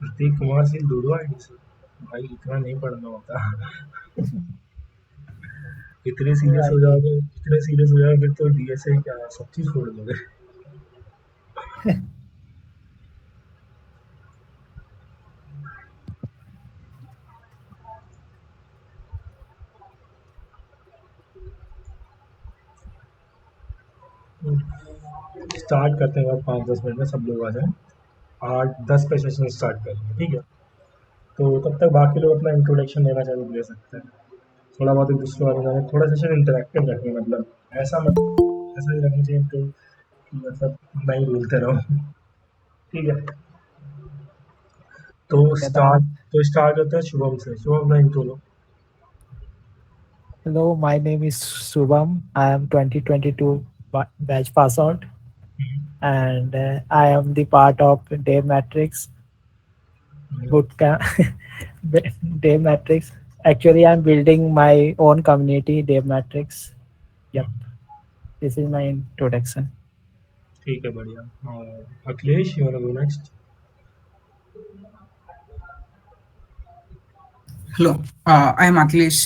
प्रतीक कुमार सिंह दो आईडी से भाई इतना नहीं पढ़ना होता। इतने सीरियस हो जाओगे, इतने सीरियस हो जाओगे फिर तो डीएसए क्या सब चीज छोड़ दोगे। स्टार्ट करते हैं 5-10 मिनट में सब लोग आ जाएं। 8-10 पे सेशन स्टार्ट करेंगे, ठीक है। तो तब तक बाकी लोग अपना इंट्रोडक्शन देना चालू कर सकते हैं। थोड़ा बहुत एक दूसरे बारे में थोड़ा सेशन इंटरेक्टिव रखें, मतलब ऐसा मत ऐसा ही रखना चाहिए तो कि मतलब मैं ही बोलते रहो। ठीक है। तो Vedant. स्टार्ट होता है शुभम से। शुभम का intro low. Hello, my name is Shubham. I am 2022 batch pass out, and I am the part of Day Matrix bootcamp. Day Matrix. Actually, I'm building my own community, Day Matrix. Yep, this is my introduction. ठीक है, बढ़िया। Akhilesh, you want to go next? Hello, I am Akhilesh.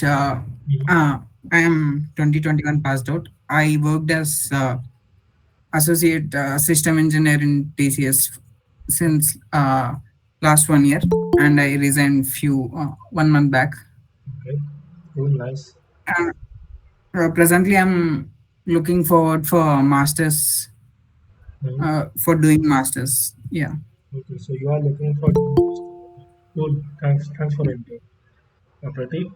I am 2021 passed out. I worked as associate system engineer in TCS since last 1 year, and I resigned 1 month back. Okay, cool, nice. Uh, Presently, I'm looking forward for masters, for doing masters. Yeah. Okay, so you are looking for cool. Thanks for the intro. Prateek.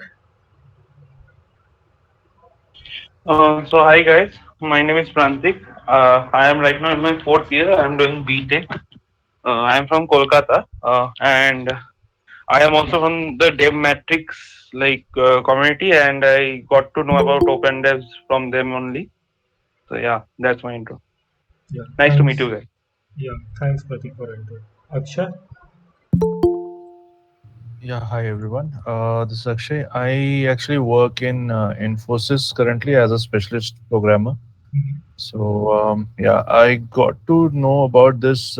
So hi guys, my name is Prantik. I am right now in my fourth year. I am doing BTech. I am from Kolkata, and I am also from the Dev Matrix community, and I got to know about Open Devs from them only. So yeah, that's my intro. Yeah, Nice to meet thanks. you guys. Yeah, thanks Prateek for the intro. Akshay. Yeah, hi everyone. This is Akshay. I actually work in Infosys currently as a specialist programmer. So yeah, I got to know about this.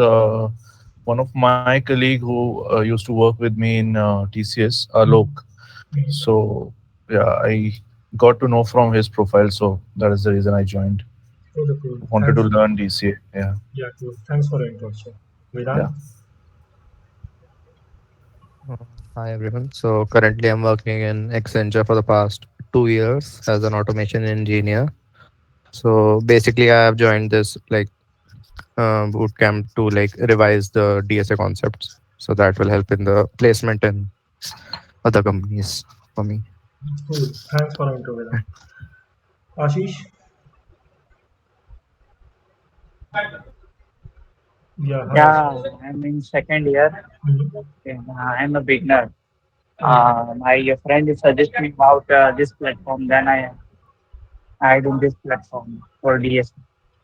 One of my colleague who used to work with me in TCS, Alok. So yeah, I got to know from his profile. So that is the reason I joined. Cool. Wanted to Thanks. learn DCA. Yeah. Yeah, cool. Thanks for the intro, Akshay. Vedant. Yeah. Uh, Hi everyone. So currently I'm working in Accenture for the past 2 years as an automation engineer. So basically I have joined this bootcamp to revise the DSA concepts. So that will help in the placement in other companies for me. Cool. Thanks for the intro, Vedant. Ashish. Yeah, hi. Yeah, I'm in second year. And, I'm a beginner. My friend is suggesting me about this platform. Then I do this platform for DS.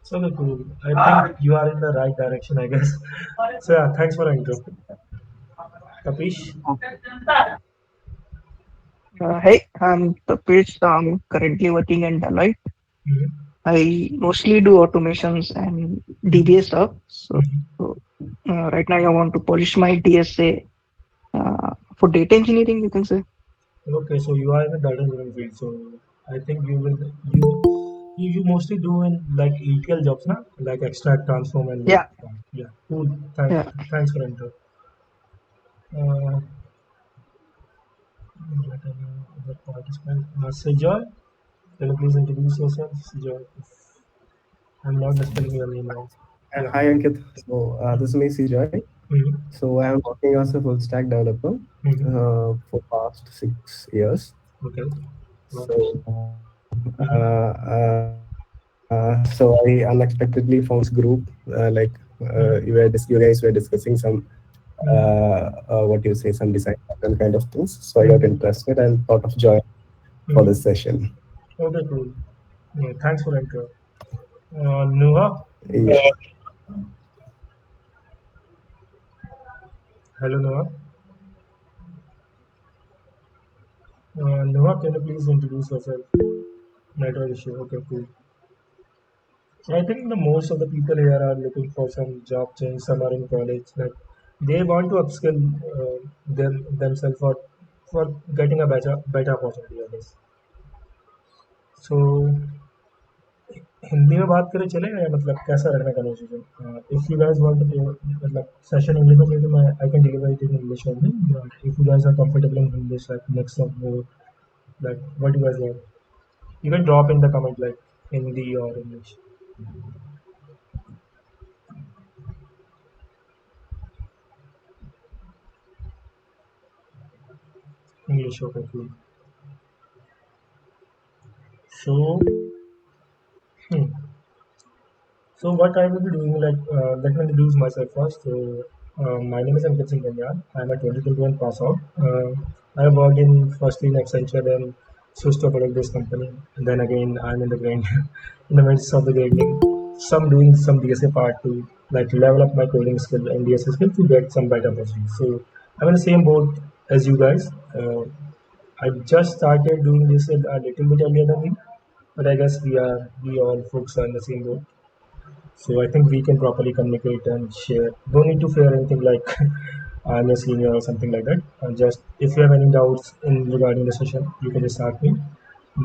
So cool. I think you are in the right direction, I guess. So yeah, thanks for the intro. Kapish. Hey, I'm Tapish. I'm currently working in Deloitte. I mostly do automations and DBA stuff. So right now I want to polish my DSA for data engineering, you can say. Okay, so you are in the data engineering field. So I think you mostly do in like ETL jobs, na? Like extract, transform, and load. Yeah, Yeah, cool. Thanks, yeah. thanks for the intro. Uh, other participant, Sejoy. Can you please introduce yourself, Sejoy? I'm not spelling your name wrong. Yeah. Hi Ankit. So this is me, CJ. So I am working as a full stack developer for past 6 years. Okay. So so I unexpectedly found this group. You guys were discussing some what you say, some design pattern kind of things. So I got interested and thought of joining for this session. Okay, cool. Yeah, thanks for the intro. Nuha. Yeah. Hello, Nuha. Nuha, can you please introduce yourself? Network issue. Okay, cool. So I think the most of the people here are looking for some job change. Some are in college, like they want to upskill themselves for getting a better opportunity, I guess. So Hindi में बात करें चलेगा या मतलब कैसा रखना conversation if you guys want to मतलब session English में चाहिए तो मैं I can deliver it in English only if you guys are comfortable in English like next of like what you guys want. You can drop in the comment like Hindi or English. English, okay, cool. So, hmm. So what I will be doing, like, let me introduce myself first. So, my name is Ankit Singh Ganyan. I am a 2021 pass out. I have worked in firstly in Accenture, then switched to a product-based company, and then again I'm in the grind, in the midst of the grinding. Some doing some DSA part to like level up my coding skill and DSA skill to get some better opportunities. So I'm in the same boat as you guys. I just started doing this a little bit earlier than you, but I guess we all folks are in the same boat. So I think we can properly communicate and share. Don't need to fear anything like I'm a senior or something like that. Just if you have any doubts in regarding the session, you can just ask me.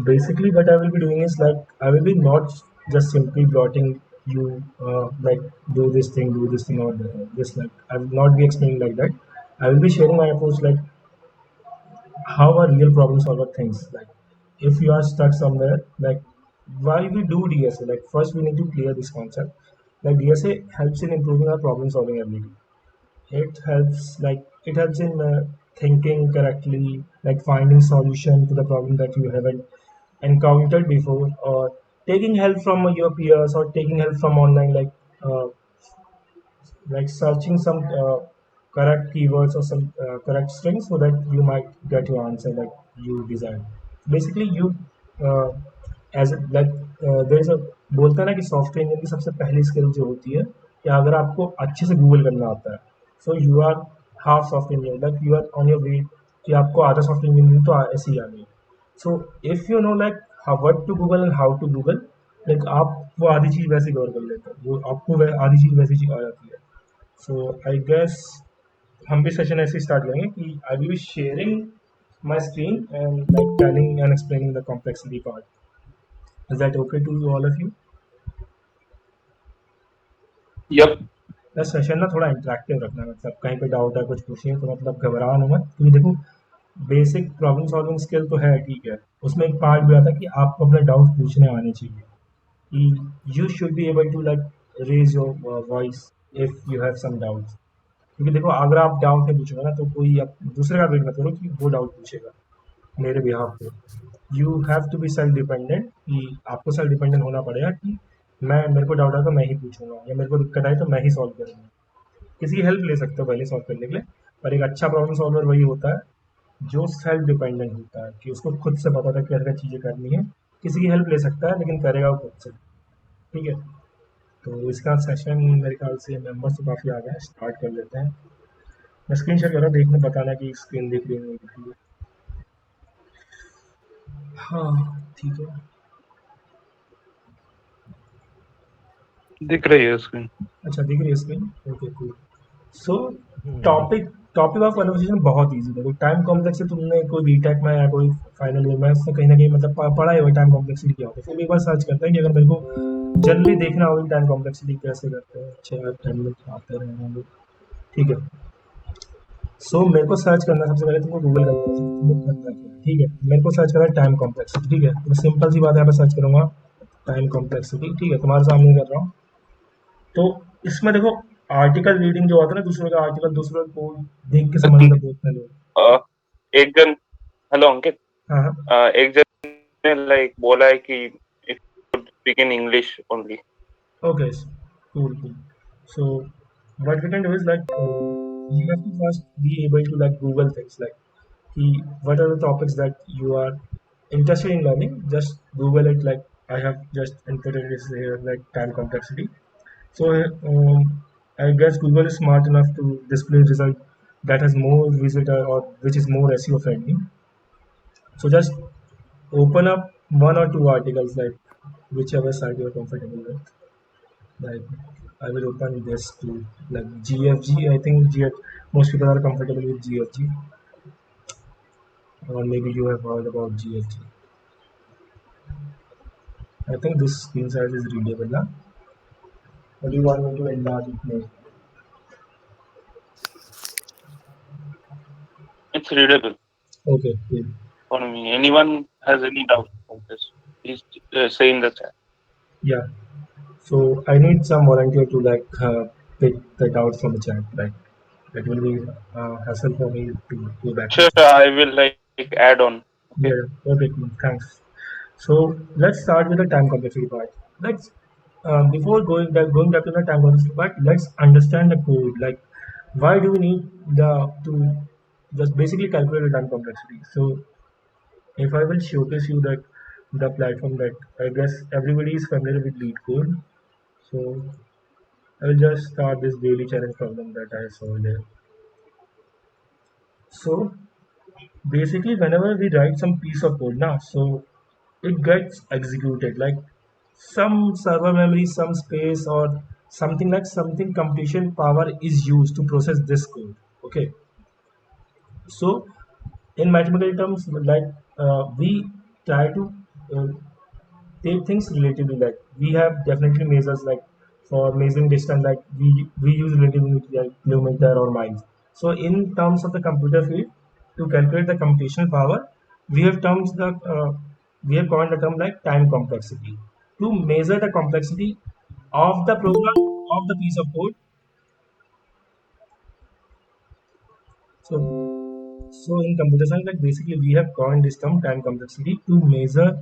Basically, what I will be doing is like I will be not just simply plotting you like do this thing or that. Just like I will not be explaining like that. I will be sharing my approach like how are real problem solver things like if you are stuck somewhere like why we do DSA like first we need to clear this concept like DSA helps in improving our problem solving ability. It helps in thinking correctly like finding solution to the problem that you haven't encountered before or taking help from your peers or taking help from online uh, like searching some correct keywords or some correct strings so that you might get your answer like you desired. Basically, you uh, as like there is a बोलता है ना कि software engineer की सबसे पहली skill जो होती है कि अगर आपको अच्छे से गूगल करना आता है so you are half software engineer like you are on your way कि आपको आधा सॉफ्टवेयर इंजीनियर तो ऐसे ही आ गई so if you know like how what to Google and how to Google like आप वो आधी चीज़ वैसे कवर कर लेते हैं वो आपको आधी चीज़ वैसी चीज़ आ जाती है सो आई गेस हम भी सेशन ऐसे स्टार्ट करेंगे कि I will be sharing my screen and like telling and explaining the complexity part is that okay to all of you Yep. बस सेशन ना थोड़ा इंटरेक्टिव रखना है मतलब कहीं पे डाउट है कुछ पूछिए तो मतलब घबरा ना मत क्योंकि देखो बेसिक प्रॉब्लम सॉल्विंग स्किल तो है ठीक है उसमें एक पार्ट भी आता है कि आपको अपने डाउट पूछने आने चाहिए कि you should be able to like raise your voice if you have some doubts क्योंकि देखो अगर आप डाउट नहीं पूछोगे ना तो कोई आप दूसरे का वेट मत करो कि वो डाउट पूछेगा मेरे बिहाफ पे you have to be self dependent कि आपको सेल्फ डिपेंडेंट होना पड़ेगा कि मैं मेरे को डाउट आया तो मैं ही पूछूंगा या मेरे को दिक्कत आई तो मैं ही सॉल्व करूंगा किसी की हेल्प ले सकते हो पहले सॉल्व करने के लिए पर एक अच्छा प्रॉब्लम सॉल्वर वही होता है जो सेल्फ डिपेंडेंट होता है कि उसको खुद से पता था क्या क्या चीज़ें करनी है किसी की हेल्प ले सकता है लेकिन करेगा वो खुद से ठीक है तो इसका सेशन मेरे ख्याल से मेंबर्स तो काफ़ी आ गए हैं स्टार्ट कर लेते हैं मैं स्क्रीन शेयर कर रहा हूँ देखने बताना कि स्क्रीन दिख रही है नहीं दिख रही है हाँ ठीक है दिख रही है स्क्रीन अच्छा दिख रही है screen okay cool so topic of conversation बहुत इजी है टाइम कॉम्प्लेक्स से तुमने कोई बीटेक में या कोई फाइनल ईयर में उसने कहीं ना कहीं मतलब पढ़ा ही होगा टाइम कॉम्प्लेक्सिटी क्या होता है फिर एक बार सर्च करते हैं कि अगर मेरे को जनरली देखना होगा कि टाइम कॉम्प्लेक्सिटी कैसे करते हैं अच्छा 10 मिनट आते रहे हम लोग ठीक है सो मेरे को सर्च करना सबसे पहले तुमको गूगल करना है ठीक है मेरे को सर्च करना है टाइम कॉम्प्लेक्सिटी ठीक है तो सिंपल सी बात है यहाँ पे सर्च करूँगा टाइम कॉम्प्लेक्सिटी ठीक है तुम्हारे सामने कर रहा हूँ तो इसमें देखो आर्टिकल रीडिंग जो होता है ना दूसरों का आर्टिकल दूसरों को देख के समझना बोलते हैं लोग एक जन हेलो अंकित हाँ हाँ एक जन ने लाइक बोला है कि if speak in English only okay cool so what we can do is like you have to first be able to like Google things like what are the topics that you are interested in learning just Google it like I have just inputted this here like time complexity so I guess Google is smart enough to display result that has more visitor or which is more SEO friendly so just open up one or two articles like whichever side you're comfortable with. Like I will open this to like GFG. I think most people are comfortable with GFG, or maybe you have heard about GFG. I think this screen size is readable now. Or do you want me to enlarge it more? It's readable Okay, cool. for me. Anyone has any doubt about this, please say in the chat. Yeah. So I need some volunteer to pick the doubts from the chat. Like it will be hassle for me to go back. Sure, I will like add on. Okay. Yeah. Okay. Cool. Thanks. So let's start with the time complexity part. Let's before going back to the time complexity part, let's understand the code. Like, why do we need to just basically calculate the time complexity? So, if I will showcase you that the platform that I guess everybody is familiar with lead code. So I will just start this daily challenge problem that I saw there. So basically, whenever we write some piece of code now, so it gets executed like some server memory, some space, or something computation power is used to process this code. Okay, so in mathematical terms, we try to uh, take things relatively. Like we have definitely measures like for measuring distance, like we use relative unit like kilometer or miles. So in terms of the computer field, to calculate the computational power, we have terms the we have coined the term like time complexity to measure the complexity of the program of the piece of code. So in computer science, like basically we have coined this term time complexity to measure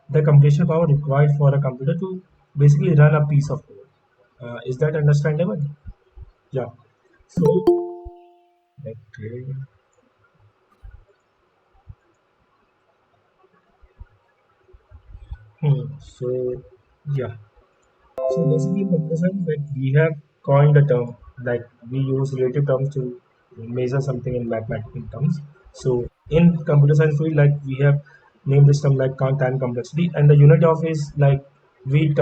the computational power required for a computer to basically run a piece of code. Is that understandable? Yeah. So okay. So yeah. So basically, in computer science, like we have coined a term, like we use relative terms to measure something in mathematical terms. So in computer science field, like we have named this term like time complexity, and the unit of is like we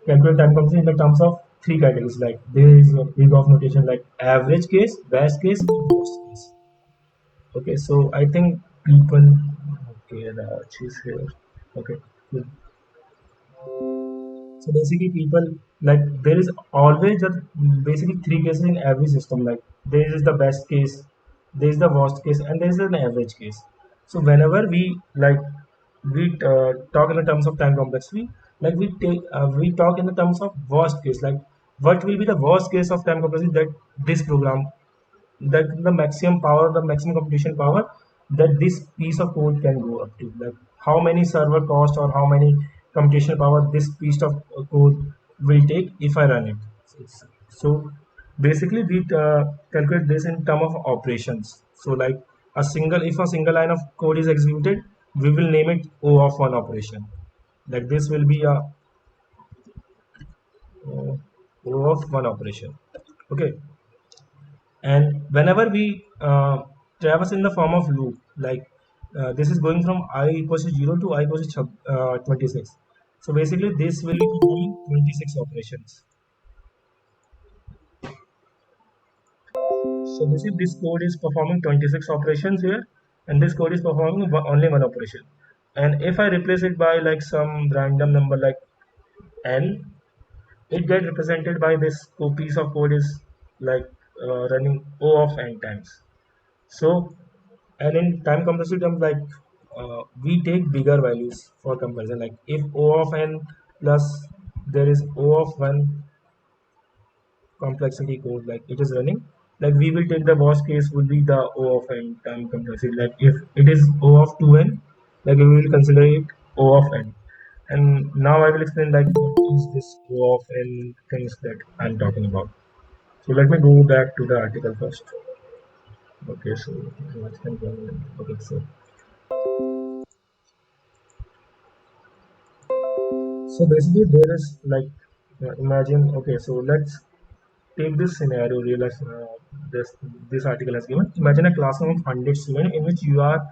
calculate time complexity in the terms of three categories. Like there is a big of notation like average case, best case, and worst case. Okay, so I think people. Okay, she's here. Okay, good. So basically, people like there is always just basically three cases in every system. Like there is the best case, there is the worst case, and there is an average case. So whenever we talk in the terms of time complexity, like we talk in the terms of worst case. Like what will be the worst case of time complexity that this program, that the maximum power, the maximum computation power that this piece of code can go up to. Like how many server cost or how many computation power this piece of code will take if I run it. So basically, we calculate this in term of operations. So like if a single line of code is executed, we will name it O of one operation. Like this will be a O of one operation. Okay. And whenever we traverse in the form of loop, like this is going from I equals to 0 to I equals to 26. So basically this will be performing 26 operations. So basically this code is performing 26 operations here, and this code is performing only one operation. And if I replace it by like some random number like n, it get represented by this piece of code is like running O of n times. So, and in time complexity terms, like we take bigger values for comparison. Like if O of n plus there is O of one complexity code, like it is running, like we will take the worst case would be the O of n time complexity. Like if it is O of 2n, like we will consider it O of n. And now I will explain like what is this O of n things that I'm talking about. So let me go back to the article first. Okay, so okay, so basically there is like imagine. Okay, so let's take this scenario. Realize this article has given. Imagine a classroom of 100 students in which you are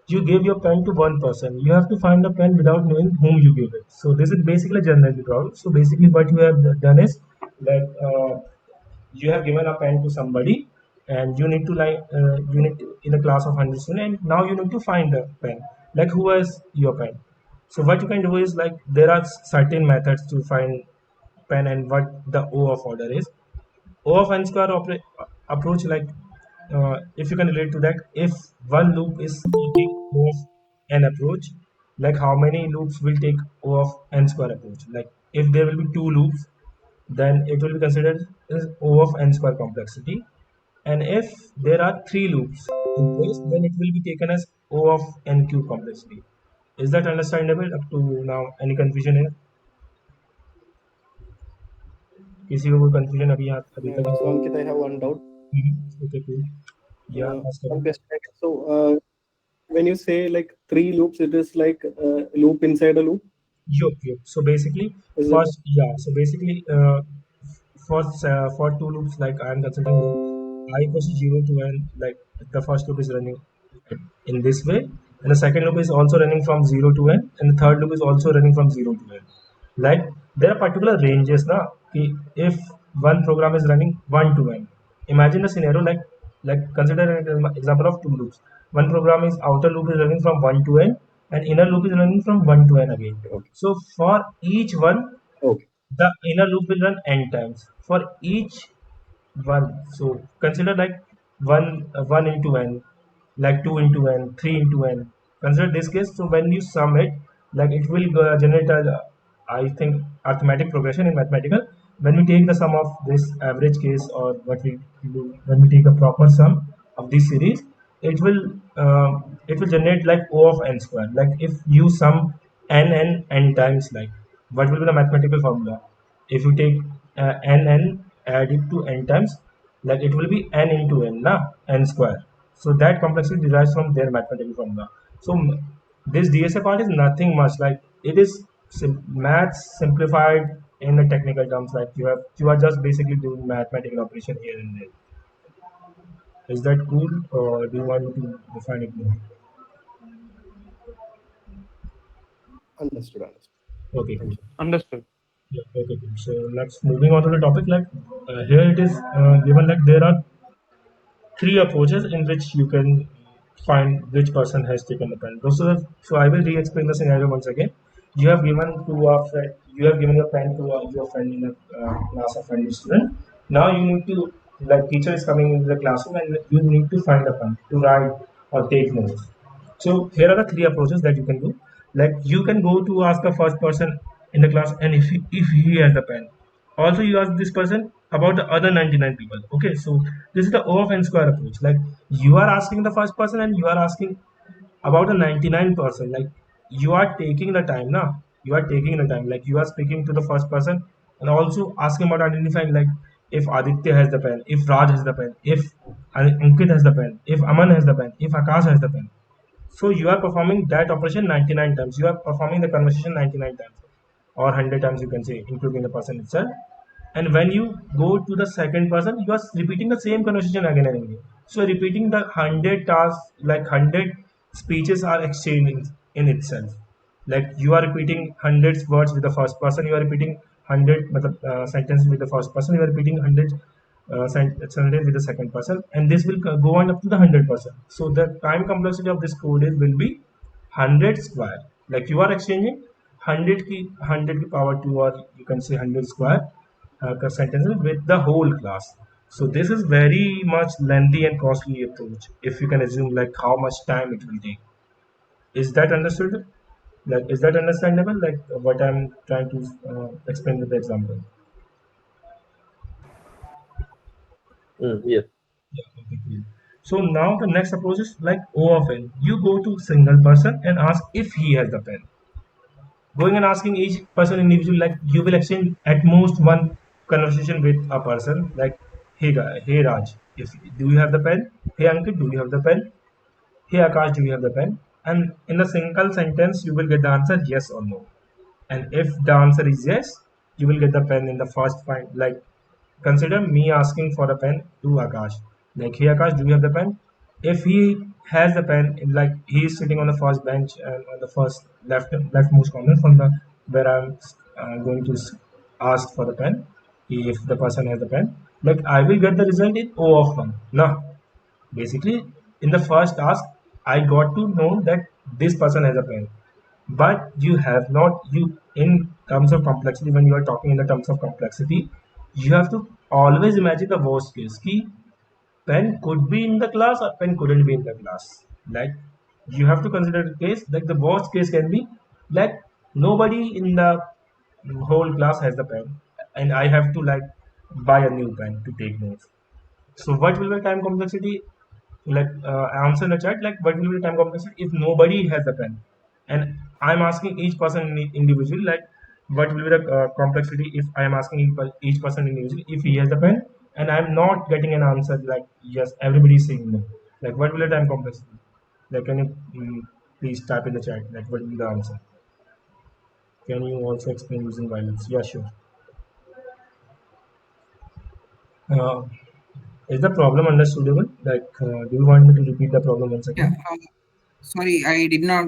you gave your pen to one person. You have to find the pen without knowing whom you gave it. So this is basically a generality problem. So basically what you have done is that you have given a pen to somebody, and you need to in a class of 100 students, and now you need to find the pen, like who has your pen. So what you can do is, like, there are certain methods to find pen, and what the O of order is. O of n square approach, like, if you can relate to that, if one loop is taking O of n approach, like how many loops will take O of n square approach? Like if there will be two loops, then it will be considered as O of n square complexity. And if there are three loops in place, then it will be taken as O of n cube complexity. Is that understandable up to now? Any confusion here? किसी को कोई confusion अभी तक? So Ankit, I have one doubt. Okay, cool. Yeah, ask One away. question. So when you say like three loops, it is like loop inside a loop. Yup. So basically, Is first, So basically, for two loops, like I am considering I equals to 0 to n, like the first loop is running in this way, and the second loop is also running from 0 to n, and the third loop is also running from 0 to n. Like there are particular ranges now. If one program is running 1 to n, imagine a scenario like consider an example of two loops. One program is outer loop is running from 1 to n, and inner loop is running from 1 to n again. Okay. So for each one, Okay. the inner loop will run n times for each one. So consider like one into n, like 2 into n, 3 into n. Consider this case. So when you sum it, like it will generate a, I think, arithmetic progression in mathematical. When we take the sum of this average case, or what we do when we take a proper sum of this series, it will generate like O of n square. Like if you sum n times, like what will be the mathematical formula? If you take n add it to n times, like it will be n into n, n square. So that complexity derives from their mathematical formula. So this DSA part is nothing much, like it is maths simplified in the technical terms. Like you are just basically doing mathematical operation here and there. Is that cool, or do you want me to define it more? Understood. Okay, cool. Understood. Yeah, okay, cool. So next, moving on to the topic, like here it is given that there are three approaches in which you can find which person has taken the pen. So I will re-explain the scenario once again. You have given your pen to your friend in a class of 100 student. Now you need to, like, teacher is coming into the classroom, and you need to find a pen to write or take notes. So here are the three approaches that you can do. Like you can go to ask the first person in the class, and if he has the pen, also you ask this person about the other 99 people. Okay, so this is the O of n square approach. Like you are asking the first person, and you are asking about the 99%. Like you are taking the time now. You are taking the time. Like you are speaking to the first person, and also asking about identifying, like if Aditya has the pen, if Raj has the pen, if Ankit has the pen, if Aman has the pen, if Akash has the pen. So you are performing that operation 99 times. You are performing the conversation 99 times, or 100 times, you can say, including the person itself. And when you go to the second person, you are repeating the same conversation again and again. So repeating the 100 tasks, like 100 speeches are exchanging in itself. Like you are repeating hundreds words with the first person, you are repeating 100 sentences with the first person, you are repeating 100 sentences with the second person, and this will go on up to the 100%. So the time complexity of this code will be 100 square. Like you are exchanging 100 ki power 2, or you can say 100 square sentences with the whole class. So this is very much lengthy and costly approach, if you can assume like how much time it will take. Is that understood? Like, is that understandable? Like what I'm trying to explain with the example. Yes. Yeah, okay, cool. So now the next approach is like O of n. You go to single person and ask if he has the pen. Going and asking each person individually, like you will exchange at most one conversation with a person, like, hey guy, hey Raj, if do you have the pen? Hey Ankit, do you have the pen? Hey Akash, do you have the pen? And in a single sentence, you will get the answer yes or no. And if the answer is yes, you will get the pen in the first find. Like consider me asking for a pen to Akash. Like, hey Akash, do you have the pen? If he has the pen, like he is sitting on the first bench and on the first leftmost corner from the where I'm going to ask for the pen. If the person has the pen, like I will get the result in O of 1. Now, basically, in the first task, I got to know that this person has a pen, but you have not, you in terms of complexity, when you are talking in the terms of complexity, you have to always imagine the worst case. Ki pen could be in the class or pen couldn't be in the class. Like you have to consider the case, like the worst case can be like nobody in the whole class has the pen, and I have to like buy a new pen to take notes. So what will be the time complexity? Like answer in the chat, like what will be the time complexity if nobody has a pen, and I'm asking each person individually, like what will be the complexity if I am asking each person individually if he has a pen, and I'm not getting an answer like yes, everybody is saying no. Like what will be the time complexity? Like can you please type in the chat like what will be the answer? Can you also explain using violence? Yeah, sure. uh, is the problem understandable? Like do you want me to repeat the problem once again? Sorry, I did not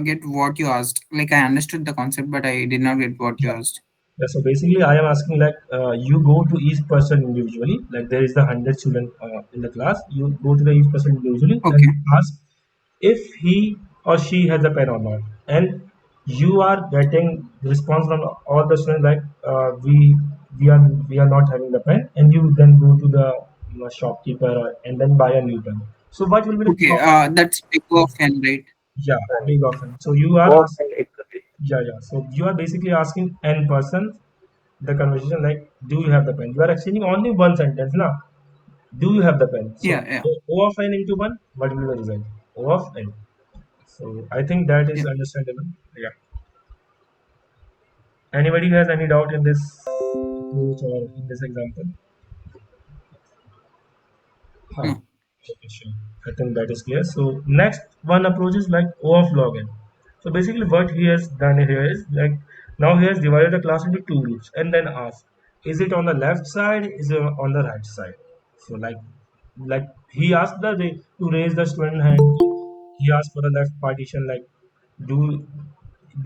get what you asked. Like I understood the concept, but I did not get what you asked. Yeah, so basically, I am asking like you go to each person individually. Like there is the 100 student in the class. You go to the each person individually and you ask if he or she has a pen or not. And you are getting response from all the students like we are not having the pen, and you then go to the shopkeeper and then buy a new pen. So what will be the That's big often, right? yeah, big often. So you are yeah. So you are basically asking n person the conversation like, do you have the pen? You are exchanging only one sentence now. Do you have the pen? So Yeah. O of n into 1, what will be the result? O of n. So I think that is understandable. Yeah. Anybody has any doubt in this approach or in this example? Huh. Okay, sure. I think that is clear. So next one approach is like O of log n. So basically what he has done here is like now he has divided the class into two groups and then asked, is it on the left side? Is it on the right side? So like he asked to raise the student hand. He asked for the left partition, like do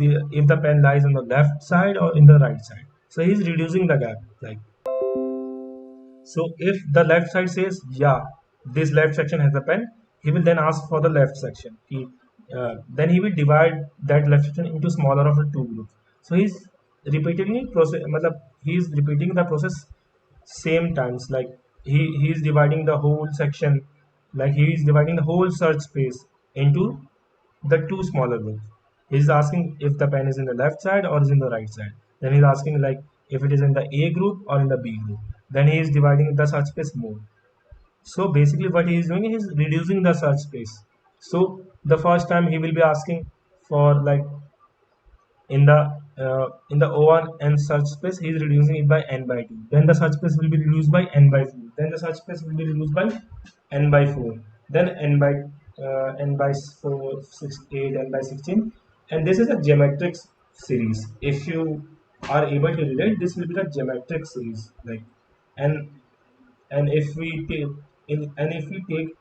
if the pen lies on the left side or in the right side. So he's reducing the gap. Like so if the left side says yeah, this left section has a pen, he will then ask for the left section. Then he will divide that left section into smaller of the two groups. So he's he's repeating the process same times. Like he is dividing the whole section, like he is dividing the whole search space into the two smaller groups. He's asking if the pen is in the left side or is in the right side. Then he's asking like if it is in the A group or in the B group. Then he is dividing the search space more. So basically what he is doing is reducing the search space. So the first time he will be asking for like in the O1 n search space, he is reducing it by n by 2. Then the search space will be reduced by n by 4. Then the search space will be reduced by n by 4. Then n by 4, 6, 8, n by 16. And this is a geometric series. If you are able to relate, this will be the geometric series. Like and if we take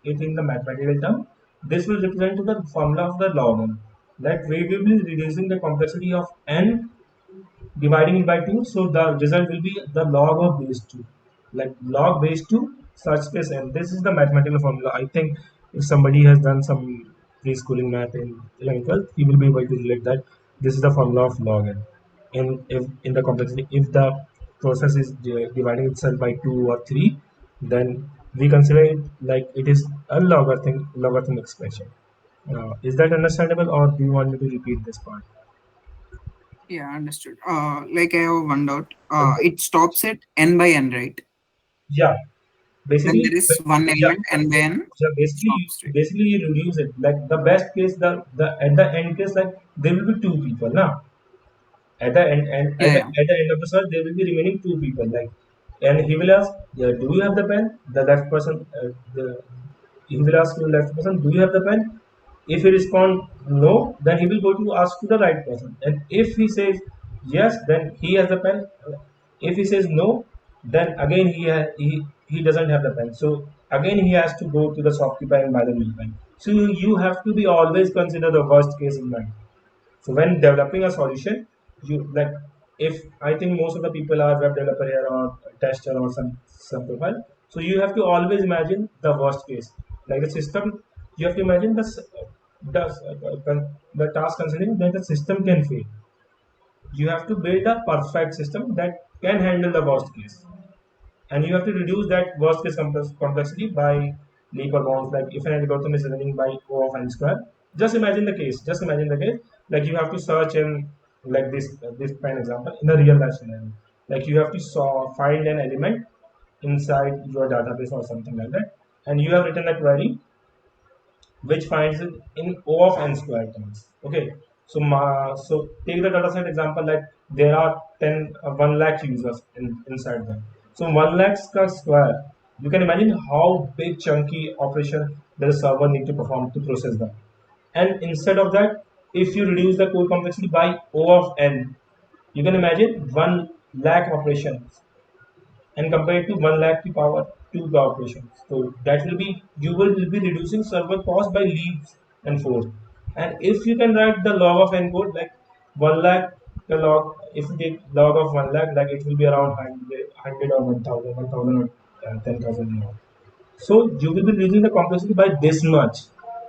it in the mathematical term, this will represent the formula of the log n. That we will be reducing the complexity of n, dividing it by 2, so the result will be the log of base 2, like log base 2 search space n. This is the mathematical formula. I think if somebody has done some preschooling math in 11th 12th, he will be able to relate that this is the formula of log n. And if in the complexity, if the process is dividing itself by 2 or 3, then we consider it like it is a logarithm expression. Is that understandable, or do you want me to repeat this part? Yeah, understood. Like I have one doubt. It stops at n by n, right? Yeah. Basically, when there is one element n by n. Yeah, basically you reduce it. Like the best case, the at the end case, like there will be two people now. At the end at the end of the search, there will be remaining two people. Like, and he will ask, yeah, do you have the pen? The left person, he will ask the left person, do you have the pen? If he responds no, then he will go to ask to the right person. And if he says yes, then he has the pen. If he says no, then again he doesn't have the pen, so again he has to go to the shopkeeper and buy the new pen. So you have to be always consider the worst case in mind. So when developing a solution, you like, if I think most of the people are web developer here or tester or some profile, so you have to always imagine the worst case, like the system. You have to imagine the task considering that the system can fail. You have to build a perfect system that can handle the worst case, and you have to reduce that worst case complexity by leap or bounds. Like if an algorithm is running by O of n square, just imagine the case. Just imagine the case. Like you have to search in, like this pen example, in a real life scenario. Like you have to find an element inside your database or something like that, and you have written a query which finds it in O of n square terms. Okay, so so take the dataset example, like there are 1 lakh users inside them. So 1 lakh square, you can imagine how big chunky operation the server need to perform to process that. And instead of that, if you reduce the code complexity by O of n, you can imagine 1 lakh operations, and compared to 1 lakh to power 2 the operations. So that will be, you will be reducing server cost by leaps and force. And if you can write the log of n code, like 1 lakh the log, if you take log of 1 lakh, like it will be around 100 or 1000, 1000 or 10,000 more. So you will be reducing the complexity by this much.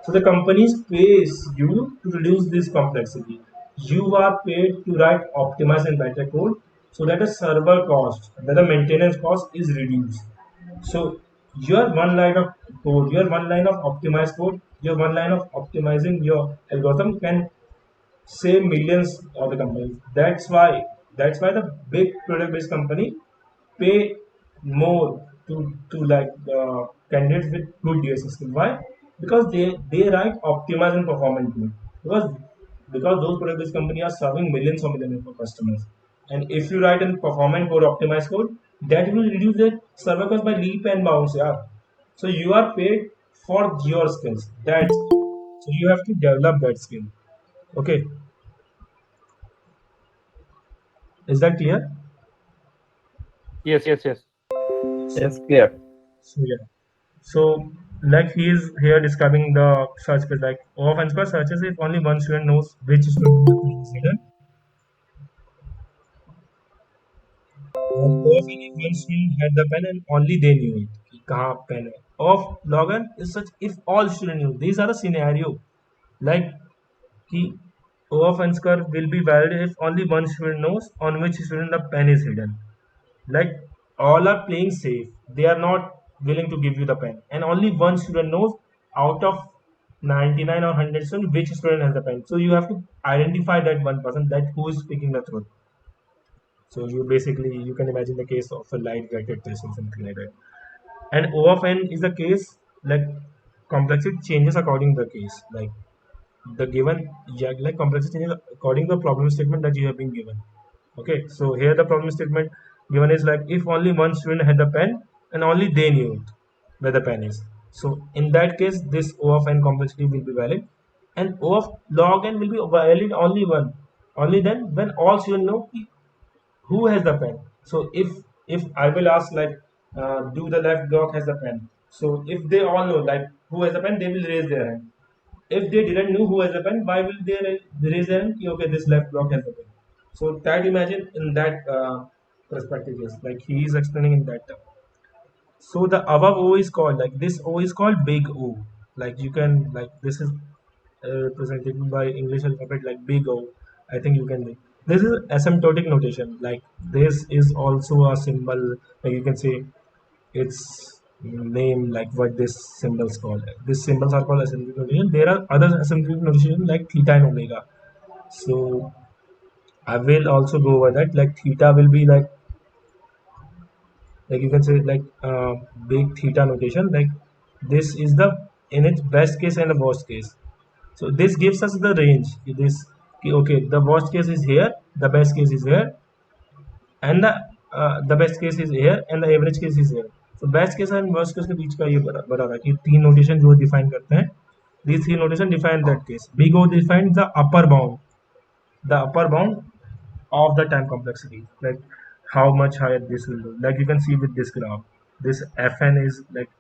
So the companies pays you to reduce this complexity. You are paid to write optimized and better code, so that the server cost, that the maintenance cost is reduced. So your one line of code, your one line of optimized code, your one line of optimizing your algorithm can save millions of the companies. That's why the big product based company pay more to like candidates with good DSS skill. Why? Because they write optimized and performant code. Because those product based companies are serving millions or millions of customers. And if you write a performant code, optimized code, that will reduce the server cost by leap and bounds. Yeah. So you are paid for your skills. So you have to develop that skill. Okay. Is that clear? Yes. Yes, clear. So yeah. So like he is here describing the search case, like O of n square searches if only one student knows which student is hidden. And O of n if one student had the pen and only they knew it. कि कहाँ pen है. O of log n is such if all students knew. These are the scenario. Like कि O of n square will be valid if only one student knows on which student the pen is hidden. Like all are playing safe, they are not willing to give you the pen, and only one student knows out of 99 or 100 students which student has the pen. So you have to identify that one person, that who is speaking the truth. So you can imagine the case of a light weighted test or something like that. And O of n is the case, like complexity changes according to the case, like the given, yeah, like complexity changes according to the problem statement that you have been given. Okay, so here the problem statement given is like if only one student had the pen and only they knew it, where the pen is. So in that case, this O of n complexity will be valid, and O of log n will be valid only then when all students know who has the pen. So if I will ask like do the left block has the pen. So if they all know like who has the pen, they will raise their hand. If they didn't know who has the pen, why will they raise their hand? Okay, this left block has the pen. So that imagine in that perspective, yes, like he is explaining in that term. So the above O is called, like this O is called big O. Like you can, like this is represented by English alphabet like big O. I think you can. This is asymptotic notation. Like this is also a symbol. Like you can say its name, like what this symbols called. These symbols are called asymptotic notation. There are other asymptotic notation like theta and omega. So I will also go over that. Like theta will be like you can say like big theta notation. Like this is the in its best case and the worst case. So this gives us the range. Okay, the worst case is here, the best case is here, and the best case is here, and the average case is here. So best case and worst case के बीच का ये बराबर कि तीन notation जो define करते हैं. These three notation define that case. Big O defines the upper bound of the time complexity. Like how much higher this will do. Like you can see with this graph, this fn is like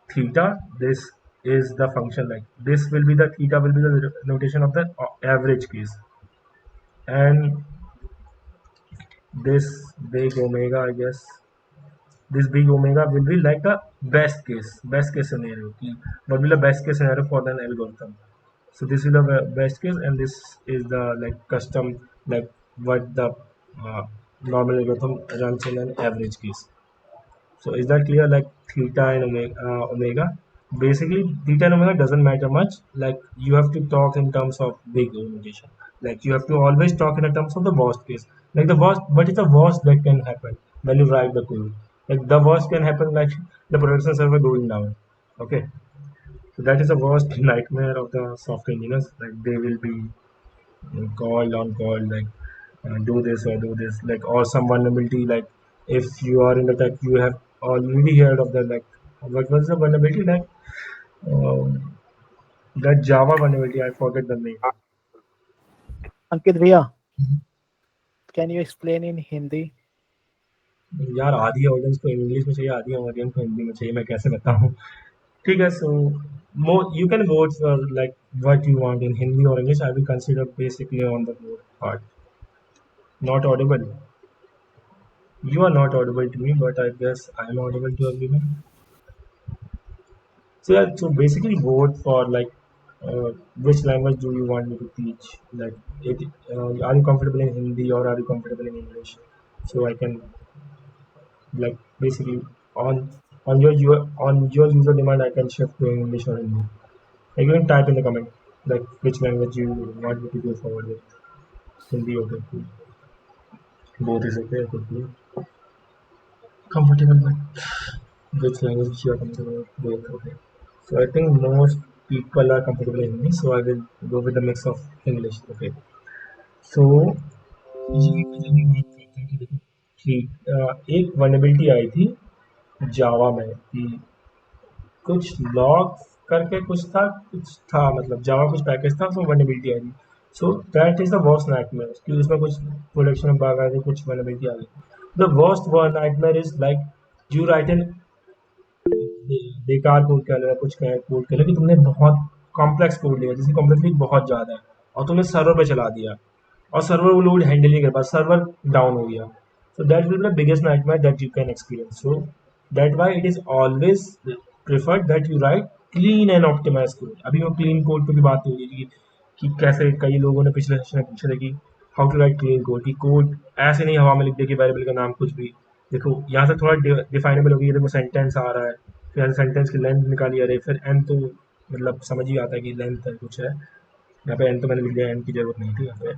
theta, this is the function, like this will be the theta will be the notation of the average case, and this big omega, I guess this big omega will be like a best case scenario. What will the best case scenario for an algorithm? So this is the best case, and this is the like custom, like what the normal algorithm runs in an average case. So is that clear? Like theta and omega. Basically, theta and omega doesn't matter much. Like you have to talk in terms of big notation. Like you have to always talk in terms of the worst case. Like the worst, what is the worst that can happen when you write the code? Like the worst can happen, like the production server going down. Okay, so that is the worst nightmare of the software engineers. Like they will be called on call, like do this or do this, like or some vulnerability. Like if you are in the tech, you have already heard of the like what was the vulnerability, like that Java vulnerability. I forget the name. Ankit Bhaiya, can you explain in Hindi? यार आधी audience को English में चाहिए, आधी audience को हिंदी में चाहिए, मैं कैसे बताऊं? ठीक है, so more you can vote for like what you want in Hindi or English. I will consider basically on the vote part. Not audible. You are not audible to me, but I guess I am audible to everyone. So yeah, so basically vote for like which language do you want me to teach? Like, are you comfortable in Hindi or are you comfortable in English? So I can like basically on your user demand, I can shift to English or Hindi. Like you can type in the comment like which language you want me to go forward with. Hindi, okay, cool. Both is okay, cool. Comfortable with which language you are comfortable with, both, okay. So I think most people are comfortable in English, so I will go with the mix of English, okay. So ये जब भी बात करते हैं कि देखो कि एक वनएबिलिटी आई थी जावा में कि कुछ लॉग करके कुछ था मतलब जावा कुछ पैकेज था, उसमें वनएबिलिटी आई थी. So that is the worst nightmare कि उसमें कुछ प्रोडक्शन में बग आ गई, कुछ वनएबिलिटी आ गई. The worst one nightmare is like you write an बेकार कोड कह लो, कुछ कोड कह लो कि तुमने बहुत कॉम्प्लेक्स कोड लिया जिसकी कॉम्प्लेक्सिटी बहुत ज़्यादा है और तुमने सर्वर पे चला दिया और सर्वर वो लोड हैंडल नहीं कर पा, सर्वर डाउन हो गया. So that will be the biggest nightmare that you can experience. So that why it is always preferred that you write clean and optimize code. अभी वो क्लीन कोड पर भी बात हो रही थी कि कैसे कई लोगों ने पिछले सेशन में पूछा था कि how to write clean code, कि कोड ऐसे नहीं हवा में लिख दे कि वेरिएबल का नाम कुछ भी. देखो यहाँ से थोड़ा डिफाइनेबल हो गई, देखो सेंटेंस आ रहा है, फिर सेंटेंस की लेंथ निकाली, अरे फिर एन तो मतलब समझ ही आता है कि लेंथ है कुछ है. यहाँ पे एन तो मैंने लिख दिया, एन की जरूरत नहीं थी यहाँ पे.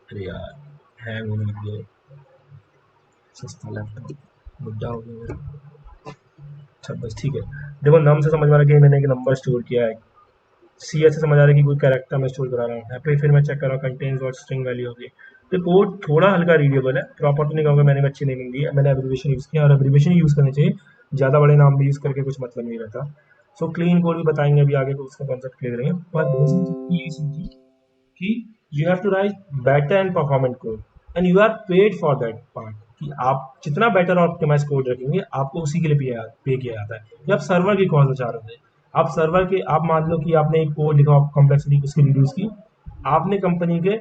अरे यार हैंग होने लग गया, सस्ता लैपटॉप बुढ़ा हो गया मेरा. अच्छा बस ठीक है. देखो नम से समझ में आ रहा है कि मैंने एक नंबर स्टोर किया है, सी एस से समझ आ रहा है कि कोई कैरेक्टर में स्टोर करा रहा हूँ. यहाँ पे फिर मैं चेक कर रहा हूँ कंटेन्स और स्ट्रिंग वैल्यू हो गई. तो कोड थोड़ा हल्का रीडेबल है, प्रॉपर तो नहीं कहूँगा, मैंने अच्छी नेमिंग दी है, मैंने एब्रिविएशन यूज़ किया और एब्रिविएशन यूज़ करनी चाहिए, ज़्यादा बड़े नाम भी यूज़ करके कुछ मतलब नहीं रहता. सो क्लीन कोड भी बताएंगे अभी आगे, तो उसका कॉन्सेप्ट क्लियर करेंगे. पर ये समझिए कि you have to write better and performant code and you are paid for that part. कि आप जितना बेटर और ऑप्टिमाइज कोड रखेंगे आपको उसी के लिए पे किया जाता है. कि आप सर्वर की कौन सा चाह रहे थे, आप सर्वर के, आप मान लो कि आपने एक कोड लिखा, कॉम्प्लेक्सिटी उसकी रिड्यूस की, आपने कंपनी के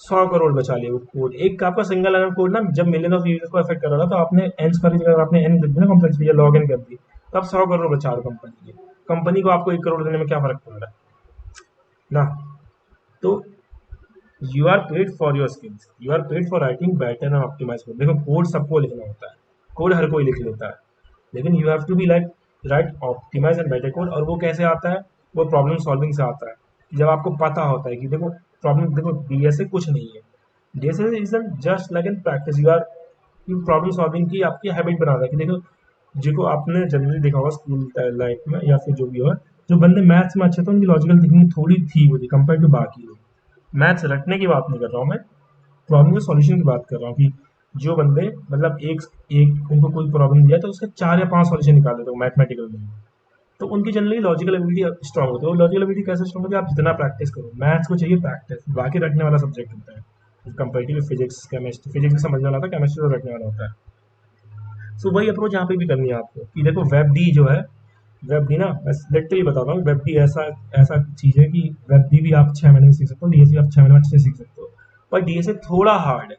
100 करोड़ बचा लिया. वो कोड एक आपका सिंगल लाइन कोड ना जब मिलियन ऑफ यूजर्स को अफेक्ट कर रहा था, तो आपने एन स्क्वायर की जगह आपने एन लिख दिया कॉम्प्लेक्सिटी या लॉग इन कर दी, तो आप 100 करोड़ बचा रहे कंपनी के. कंपनी को आपको 1 करोड़ देने में क्या फर्क पड़ रहा है ना. तो you are paid for your skills, you are paid for writing better and optimize code. देखो कोड सबको लिखना होता है, कोड हर कोई लिख लेता है, लेकिन you have to be like write optimize and better code. और वो कैसे आता है, वो प्रॉब्लम सॉल्विंग से आता है. जब आपको पता होता है कि देखो प्रॉब्लम, देखो डीएसए कुछ नहीं है, DSA is just like in practice. You are problem solving की आपकी हैबिट बना रहा है. कि देखो जिनको आपने जनरली देखा होगा स्कूल लाइफ में या फिर जो भी हो, जो बंदे मैथ्स में अच्छे थे उनकी लॉजिकल थिंकिंग थोड़ी थी वो कंपेयर टू बाकी लोग. मैथ्स रटने की बात नहीं कर रहा हूँ मैं, प्रॉब्लम के सॉल्यूशन की बात कर रहा हूँ. कि जो बंदे मतलब एक उनको कोई प्रॉब्लम दिया तो उसके 4 या 5 सॉल्यूशन निकाल देते हो मैथमेटिकल में, तो उनकी जनरली लॉजिकल एबिलिटी स्ट्रॉन्ग होती है. वो लॉजिकल एबिलिटी कैसे स्ट्रॉन्ग होती है, आप जितना प्रैक्टिस करो. मैथ्स को चाहिए प्रैक्टिस, बाकी रटने वाला सब्जेक्ट होता है. कंपेरेटिव फिजिक्स केमिस्ट्री, फिजिक्स भी समझने वाला था, केमिस्ट्री तो रटने वाला होता है। सो वही अप्रोच यहाँ पे भी करनी है आपको कि देखो वेब डी जो है, वेब डी ना लिटरली बताता हूँ, वेब डी ऐसा ऐसा चीज़ है कि वेब डी भी आप 6 महीने में सीख सकते हो, डीएस भी आप 6 महीने में अच्छे से सीख सकते हो, पर डीएस थोड़ा हार्ड है।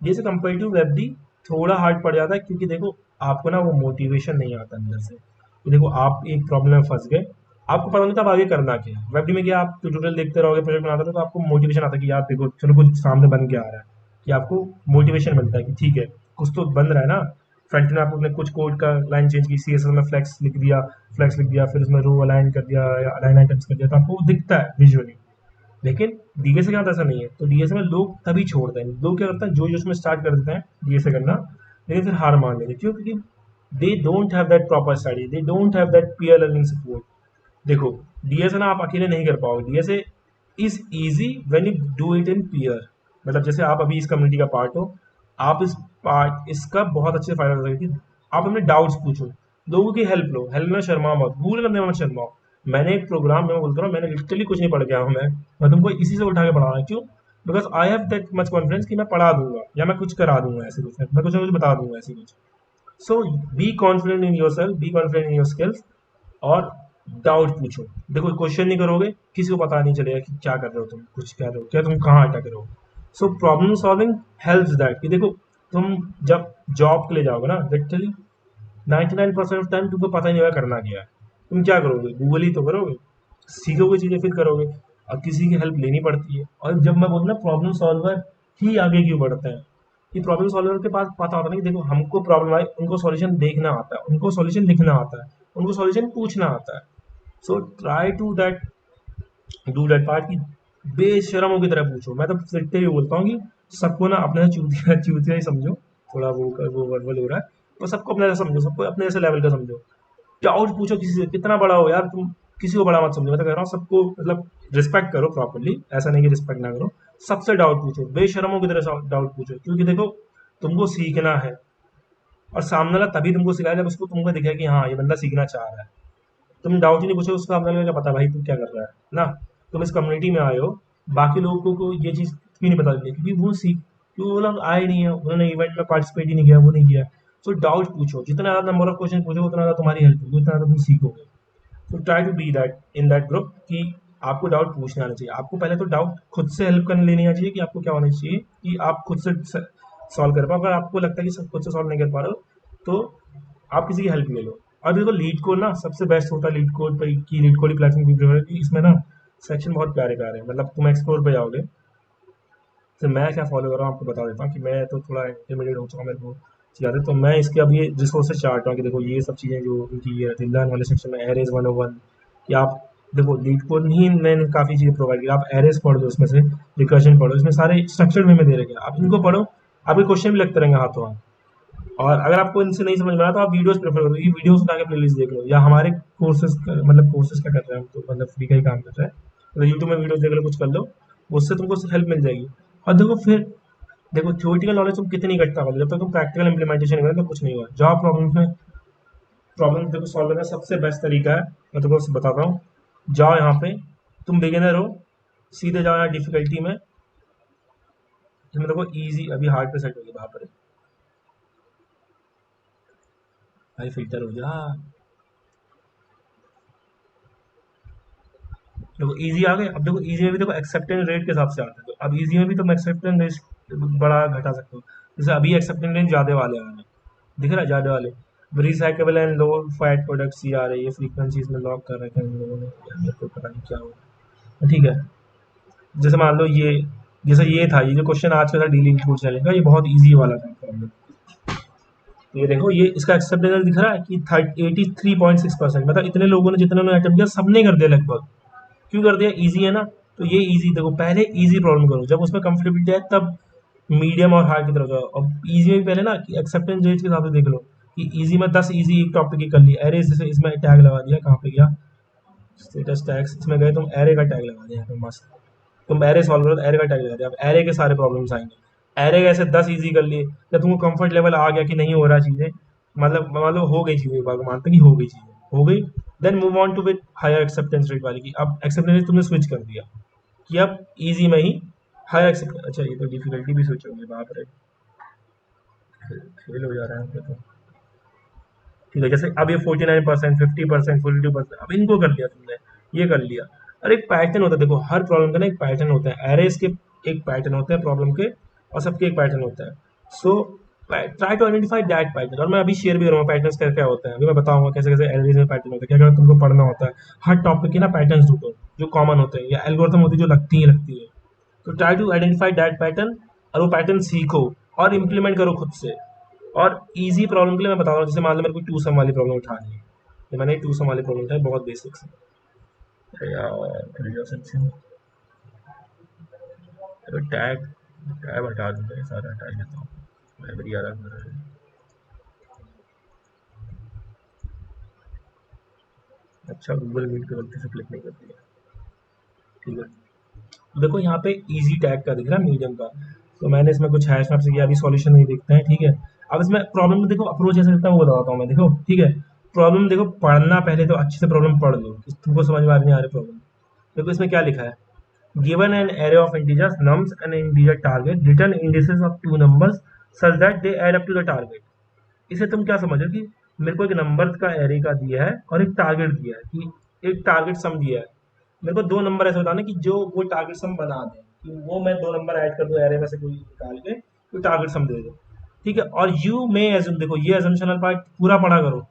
डीएस कंपेरेटिव वेब डी थोड़ा हार्ड पड़ जाता है, क्योंकि देखो आपको ना वो मोटिवेशन नहीं आता अंदर से कि देखो आप एक प्रॉब्लम में फंस गए, आपको पता नहीं था अब आगे करना क्या है। वेब डी में क्या आप ट्यूटोरियल देखते रहोगे, प्रोजेक्ट बनाते रहोगे, तो आपको मोटिवेशन आता है कि यार देखो चलो कुछ सामने बन के आ रहा है, कि आपको मोटिवेशन मिलता है कि ठीक है कुछ तो बन रहा है ना। फ्रंट में आपने कुछ कोड का लाइन चेंज की, सीएसएस में फ्लेक्स लिख दिया, फिर उसमें रो अलाइन कर दिया या अलाइन आइटम्स कर दिया, तो आपको दिखता है विजुअली। लेकिन डीएस के साथ ऐसा नहीं है, तो डीएस में लोग तभी छोड़ते हैं, लोग क्या करते हैं जो उसमें स्टार्ट कर देते हैं डीएस करना, लेकिन फिर हार मान लेते हैं। क्यों? क्योंकि they don't have that proper study, they don't have that peer learning support. देखो डीएस ना आप अकेले नहीं कर पाओगे, DS is easy when you do it in peer. मतलब जैसे आप अभी इस कम्युनिटी का पार्ट हो, आप इसका बहुत अच्छे से फायदा उठा सकते, आप अपने डाउट्स पूछो, लोगों की हेल्प लो, हेल्प में शर्मा मत, गूगल करने में मत शर्माओ। मैंने एक प्रोग्राम में बोलता हूँ, मैंने लिटरली कुछ नहीं पढ़ के आया हूँ, मैं तुमको इसी से उठा के पढ़ा रहा हूँ। क्यों? Because I have that much confidence कि मैं पढ़ा दूंगा या मैं कुछ करा दूंगा, ऐसे कुछ मैं कुछ ना कुछ बता दूंगा ऐसे कुछ। So be confident in yourself, be confident in your skills, और डाउट पूछो। देखो क्वेश्चन नहीं करोगे किसी को पता नहीं चलेगा कि क्या कर रहे हो तुम, कुछ कर रहे हो क्या, तुम कहाँ अटक रहे हो। So problem solving helps that कि देखो तुम जब जॉब के लिए जाओगे ना, लिटरली 99% ऑफ टाइम तुमको पता ही नहीं होगा करना क्या है। तुम क्या करोगे? गूगल ही तो करोगे, सीखोगे चीज़ें फिर करोगे, और किसी की हेल्प लेनी पड़ती है। और जब मैं बोलूँ ना प्रॉब्लम सॉल्वर ही आगे क्यों बढ़ते हैं, कि प्रॉब्लम सॉल्वर के पास पता होता है कि देखो हमको प्रॉब्लम आई, उनको सॉल्यूशन देखना आता है, उनको सॉल्यूशन लिखना आता है, उनको सॉल्यूशन पूछना आता है। So try to that do that part की बेशरमों की तरह पूछो। मैं तो फिरते ही बोलता हूँ कि सबको ना अपने चूतिया चूतिया ही समझो, थोड़ा वो वर्बल हो रहा है, तो सबको अपने जैसा समझो, सबको अपने जैसे लेवल का समझो। डाउट पूछो किसी से, कितना बड़ा हो यार तुम, किसी को बड़ा मत समझो। मैं तो कह रहा हूँ सबको मतलब रिस्पेक्ट करो प्रॉपरली, ऐसा नहीं कि रिस्पेक्ट ना करो, सबसे डाउट पूछो, बेशरमों की तरह डाउट पूछो। क्योंकि देखो तुमको सीखना है, और सामने वाला तभी तुमको सिखाया जब उसको तुमको दिखे कि हाँ ये बंदा सीखना चाह रहा है। तुम डाउट ही नहीं पूछो, उसका सामने वाले को क्या पता भाई तू क्या कर रहा है ना। तुम इस कम्युनिटी में आए हो, बाकी लोगों को ये चीज़ क्यों नहीं पता चली, क्योंकि वो सीख, क्योंकि वो लोग आए नहीं है, उन्होंने इवेंट में पार्टिसिपेट ही नहीं किया, वो नहीं किया। सो डाउट पूछो, जितना ज़्यादा नंबर ऑफ क्वेश्चन पूछो उतना ज़्यादा तुम्हारी हेल्प होगी, उतना ज़्यादा तुम सीखोगे। तो try to be that in that group कि आपको डाउट पूछना आना चाहिए। आपको पहले तो डाउट खुद से हेल्प करने लेनी आनी चाहिए कि आपको क्या होना चाहिए कि आप खुद से सॉल्व कर पाओ। अगर आपको लगता है कि सब खुद से सॉल्व नहीं कर पा रहे हो, तो आप किसी की हेल्प ले लो। और देखो लीड कोड ना सबसे बेस्ट होता है, लीड कोड पर की लीड कोड प्लेटफॉर्म की प्रेफर की, इसमें ना सेक्शन बहुत प्यारे प्यारे हैं। मतलब तुम एक्सप्लोर पे जाओगे, तो मैं क्या फॉलो कर रहा हूँ आपको बता देता हूँ कि मैं तो थोड़ा इंटरमीडिएट हो चुका हूँ, मेरे को याद है। तो मैं इसके अभी रिसोर्सेज चार्ट हूँ कि देखो ये सब चीज़ें जो उनकी ये लर्न वाले सेक्शन में एरेज 101, कि आप देखो लीड कोड नहीं, मैंने काफ़ी चीज़ें प्रोवाइड की, आप एरेज पढ़ दो, उसमें से रिकर्जन पढ़ो, इसमें सारे स्ट्रक्चर्ड वे में दे रखे हैं, आप इनको पढ़ो, आपके क्वेश्चन भी लगते रहेंगे हाथों हाथ। और अगर आपको इनसे नहीं समझ में आया तो आप वीडियोस प्रेफर करो, ये वीडियोस उठा के प्लेलिस्ट देख लो, या हमारे कोर्सेज मतलब कोर्सेज का कर रहे हैं हम, तो मतलब फ्री का ही काम कर रहे हैं, तो यूट्यूब में वीडियोस देख लो, कुछ कर लो, उससे तुमको हेल्प मिल जाएगी। और देखो फिर देखो थ्योरेटिकल नॉलेज तुम कितनी इकट्ठा करो, जब तक तुम प्रैक्टिकल इंप्लीमेंटेशन करो तो कुछ नहीं हुआ। जॉब प्रॉब्लम देखो सॉल्व करने का सबसे बेस्ट तरीका है, मैं तुमको बताता हूँ। जाओ यहाँ पे, तुम बिगिनर हो, सीधे जाओ यहाँ डिफिकल्टी में, इसमें देखो ईजी, अभी हार्ड पे सेट होगी वहाँ पर, भाई फिल्टर हो जा। देखो इजी आ गए। अब देखो इजी में भी देखो एक्सेप्टेंस रेट के हिसाब से आता है, तो अब इजी में भी तुम एक्सेप्टेंस रेट बड़ा घटा सकते हो। जैसे अभी एक्सेप्टेंस रेट ज़्यादा वाले आ रहे हैं, दिख रहा है ज़्यादा वाले, recyclable and low fat products ही आ रही है, फ्रीक्वेंसी इसमें लॉक कर रखे हैं इन लोगों ने, मेरे को पता नहीं क्या हुआ। ठीक है, जैसे मान लो ये, जैसे ये था, ये जो क्वेश्चन आज का था डील इंक्लूड चलेगा, ये बहुत ईजी वाला था प्रॉब्लम। ये देखो ये इसका एक्सेप्टेंस दिख रहा है कि 83.6%, मतलब इतने लोगों ने जितने अटेम्प्ट किया सबने कर दिया लगभग। क्यों कर दिया? ईजी है ना। तो ये ईजी, देखो पहले ईजी प्रॉब्लम करो, जब उसमें कंफर्टेबिलिटी है तब मीडियम और हार्ड की तरफ जाओ। अब ईजी में भी पहले ना कि एक्सेप्टेंस रेट के हिसाब से देख लो कि ईजी में 10 ईजी एक टॉपिक की कर ली, एरे जैसे इसमें टैग लगा दिया, कहाँ पे गया स्टेटस टैग्स, इसमें गए तुम एरे का टैग लगा दिया यहाँ पे मस्त, तुम एरे सॉल्व करो तो एरे का टैग लगा दिया, अब एरे के सारे प्रॉब्लम्स आएंगे। एरे के ऐसे 10 ईजी कर लिए, जब तुमको कंफर्ट लेवल आ गया कि नहीं हो रहा चीज़ें, मतलब हो गई चीज़ें, एक बार मानते हैं कि हो गई चीज़ें, हो गई, then move on to with higher acceptance rate वाली की। अब एक्सेप्टेंस रेट तुमने स्विच कर दिया कि अब ईजी में ही हाई एक्सेप्ट, अच्छा ये तो डिफिकल्टी भी सोचोगे, बाप रे, फेल हो जा रहा है यहाँ पे तो। ठीक है, जैसे अब ये 49%, 50%, 42%, अब इनको कर लिया तुमने, ये कर लिया। अरे एक पैटर्न होता है, देखो हर प्रॉब्लम का ना एक पैटर्न होता है, एरेस के एक पैटर्न होते हैं प्रॉब्लम के, और सबके एक पैटर्न होता है। So try to identify that pattern, और मैं अभी शेयर भी करूँगा पैटर्न्स क्या क्या होते हैं, अभी मैं बताऊंगा कैसे कैसे एरेस में पैटर्न होता है, क्या क्या तुमको पढ़ना होता है। हर टॉपिक के ना पैटर्न ढूंढो जो कॉमन होते हैं, या एल्गोरिथम होती है जो लगती है। तो try to identify that pattern, और वो पैटर्न सीखो और इम्प्लीमेंट करो खुद से। और इजी प्रॉब्लम के लिए मैं बता रहा हूँ, जैसे मान लो मेरे को टू सम वाली प्रॉब्लम उठानी है, तो मैंने टू सम वाली प्रॉब्लम उठाई, बहुत बेसिक्स है। अरे यार टैग टैग हटा दूंगा, सारा हटा ही देता हूँ, लाइब्रेरी आ रहा है। अच्छा गूगल मीट पे गलती से क्लिक नहीं कर दिया, ठीक है। देखो यहाँ पे इजी टैग का दिख रहा है, मीडियम का, तो मैंने इसमें कुछ हैश मैप से किया, अभी सॉल्यूशन नहीं देखते हैं, ठीक है। अब इसमें प्रॉब्लम में देखो अप्रोच ऐसा रहता है, वो बताता हूँ मैं, देखो ठीक है। प्रॉब्लम देखो, पढ़ना पहले तो अच्छे से प्रॉब्लम पढ़ लो, तुमको समझ में आ नहीं आ रही प्रॉब्लम। देखो इसमें क्या लिखा है, given an array of integers nums and integer target, return indices of two numbers such that they add up to the target. इसे तुम क्या समझो कि मेरे को एक नंबर का एरे का दिया है और एक टारगेट दिया है, कि एक टारगेट सम दिया है, मेरे को दो नंबर ऐसे बताना कि जो वो टारगेट सम बना दे, कि वो मैं दो नंबर ऐड कर दूं एरे में से कोई निकाल के, तो टारगेट सम दे दो, ठीक है। और यू मे एज्यूम, देखो ये एजम्पशनल पार्ट पूरा पढ़ा करो,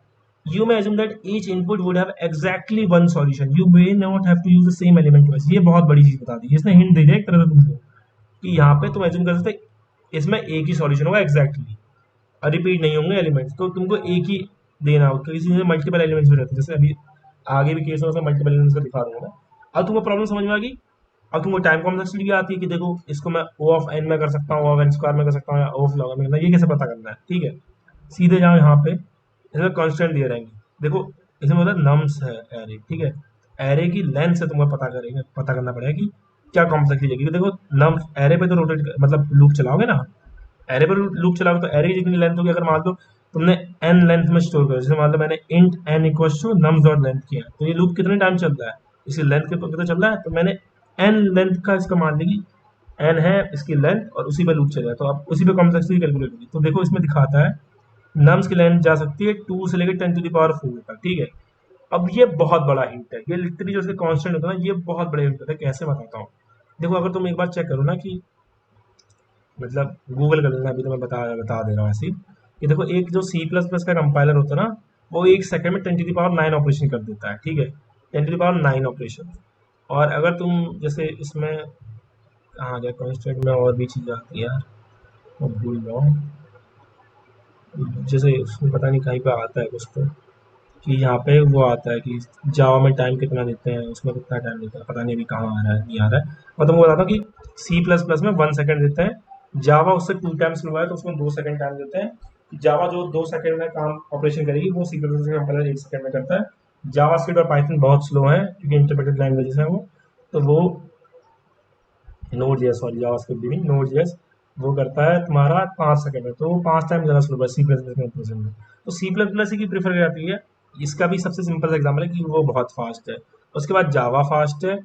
you may assume that each input would have exactly one solution, you may not have to use the same element twice. ये बहुत बड़ी चीज बता दी, इसने हिंट दे दिया एक तरह से तुमको, कि यहाँ पे तुम एज्यूम कर सकते इसमें एक ही सॉल्यूशन होगा एग्जैक्टली, और रिपीट नहीं होंगे एलिमेंट्स, तो तुमको एक ही देना होगा, किसी में मल्टीपल एलिमेंट्स भी रहते हैं, जैसे अभी आगे भी केस में मल्टीपल एलिमेंट्स का दिखा दूंगा। अब तुमको प्रॉब्लम समझ में आ गई। अब तुमको टाइम कॉम्प्लेक्सिटी भी आती है, कि देखो इसको मैं ओ ऑफ एन में कर सकता हूँ, ओ ऑफ एन स्क्वायर में कर सकता हूँ, या ओ ऑफ लॉग में करना है, ये कैसे पता करना है, ठीक है। सीधे जाओ यहाँ पे, इसमें कॉन्स्टेंट दिए रहेंगे, देखो इसमें मतलब नम्स है एरे, ठीक है। एरे की लेंथ से तुमको पता करना पड़ेगा कि क्या कॉम्प्लेक्सिटी है, क्योंकि देखो नम्स एरे पे तो रोटेट मतलब लूप चलाओगे ना, एरे पर लूप चलाओगे तो एरे की जितनी लेंथ होगी, अगर मान लो तुमने एन लेंथ में स्टोर करो, जैसे मान लो मैंने int n equal to nums dot length किया, तो ये लूप कितने टाइम चल रहा है, इसकी लेंथ के पता चल रहा है, तो मैंने एन लेंथ का इसका मान ली, एन है इसकी लेंथ, और उसी पे लूप चलेगा, तो अब उसी पे कॉम्प्लेक्सिटी कैलकुलेट होगी। तो देखो इसमें दिखाता है नम्स की लेंथ जा सकती है 2 से लेकर 10⁴ तक, ठीक है। अब ये बहुत बड़ा हिंट है, ये लिटरली जो इसके कांस्टेंट होता है ना, ये बहुत बड़े हिंट होता है, कैसे बताता हूँ। देखो अगर तुम एक बार चेक करो ना, कि मतलब गूगल कर लेना, अभी तो मैं बता दे रहा हूँ ऐसे ही, कि देखो एक जो सी प्लस प्लस का कंपाइलर होता है ना, वो एक सेकंड में 10⁹ ऑपरेशन कर देता है, ठीक है, 10⁹ ऑपरेशन। और अगर तुम जैसे इसमें कहाँ गया कॉन्स्टेंट में, और भी चीज़ आती है यार, वो भूल रहा हूँ, जैसे उसमें पता नहीं कहीं पे आता है कुछ, तो कि यहाँ पे वो आता है कि जावा में टाइम कितना देते हैं, उसमें कितना टाइम देता है, पता नहीं अभी कहाँ आ रहा है, नहीं आ रहा है। और तुमको बताता हूँ कि सी प्लस प्लस में 1 सेकंड देते हैं, जावा उससे 2 टाइम्स स्लो है, तो उसमें 2 सेकंड टाइम देते हैं। जावा जो 2 सेकंड में काम ऑपरेशन करेगी, वो C plus plus compiler 1 second में करता है। जावा स्क्रिप्ट और पाइथन बहुत स्लो है, क्योंकि इंटरप्रेटेड लैंग्वेजेस हैं वो, तो वो node JS, sorry JavaScript भी नहीं, नोड जेएस वो करता है तुम्हारा 5 सेकंड में, तो वो 5 टाइम ज़्यादा स्लो है सी प्लस प्लस कंपेरिजन में। तो सी प्लस प्लस ही की प्रीफर की जाती है, इसका भी सबसे सिंपल एग्जाम्पल है कि वो बहुत फास्ट है। उसके बाद जावा फास्ट है,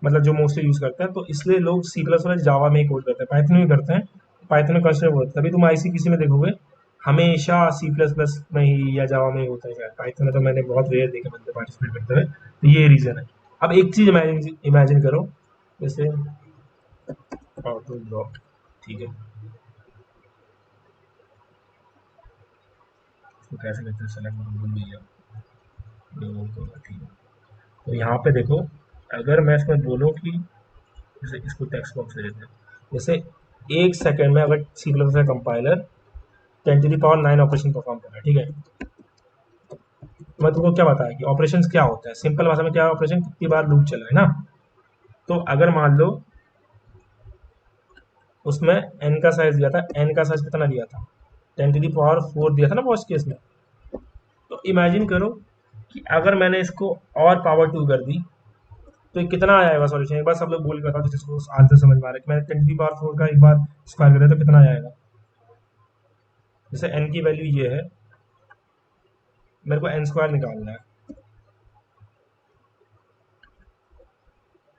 मतलब जो मोस्टली यूज़ करते हैं, तो इसलिए लोग सी प्लस प्लस जावा में ही कोड करते हैं, पाइथन में भी करते हैं, पाइथन में कंसिडर होता है। तभी तुम ICPC में देखोगे हमेशा सी प्लस प्लस में ही या जावा में ही होता है, शायद पाइथन में तो मैंने बहुत रेयर देखे बंदे पार्टिसिपेट करते हुए, तो ये रीज़न है। अब एक चीज़ इमेजिन करो, जैसे ऑटो ड्रॉप, ठीक है, इसको कैसे करते हैं सेलेक्ट, भूल गया, ठीक है। तो यहाँ पे देखो, अगर मैं इसमें बोलूँ कि जैसे इसको टेक्स्ट बॉक्स दे देते हैं, जैसे 1 सेकंड में अगर सी प्लस का कंपाइलर 10⁹ ऑपरेशन परफॉर्म कर रहा है, ठीक है, तो मैं तुमको क्या बताया कि ऑपरेशन क्या होता है, सिंपल भाषा में क्या ऑपरेशन, कितनी बार लूप चला है ना। तो अगर मान लो उसमें एन का साइज दिया था, एन का साइज कितना दिया था, 10⁴ दिया था ना फर्स्ट केस में। तो इमेजिन करो कि अगर मैंने इसको और पावर 2 कर दी, तो ये कितना आएगा सॉल्यूशन, एक बार सब लोग बोल के बताओ जिसको आंसर समझ में आ रहा है, कि मैंने 10⁴ का एक बार स्क्वायर करा तो कितना आएगा। जैसे एन की वैल्यू ये है, मेरे को एन स्क्वायर निकालना है,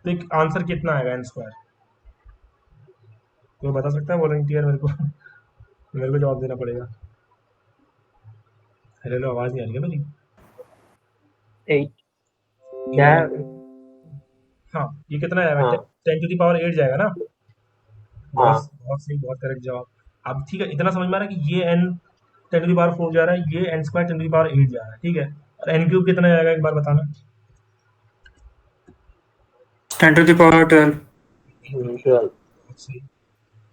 तो एक आंसर कितना आएगा एन स्क्वायर, कोई बता सकता है वॉलंटियर मेरे को? मेरे को जवाब देना पड़ेगा। हेलो, आवाज़ नहीं आ रही है मेरी? 8 क्या है? हाँ, ये कितना जाएगा? हाँ 10⁸ जाएगा ना? हाँ बहुत बहुत सही, बहुत करेक्ट जवाब। अब ठीक है, इतना समझ में आ रहा है कि ये n 10⁴ जा रहा है, ये n² 10⁸ जा रहा है, ठीक है? और n³ कितना जाएगा एक बार बताना। 10 to the power 12. बहुत सही,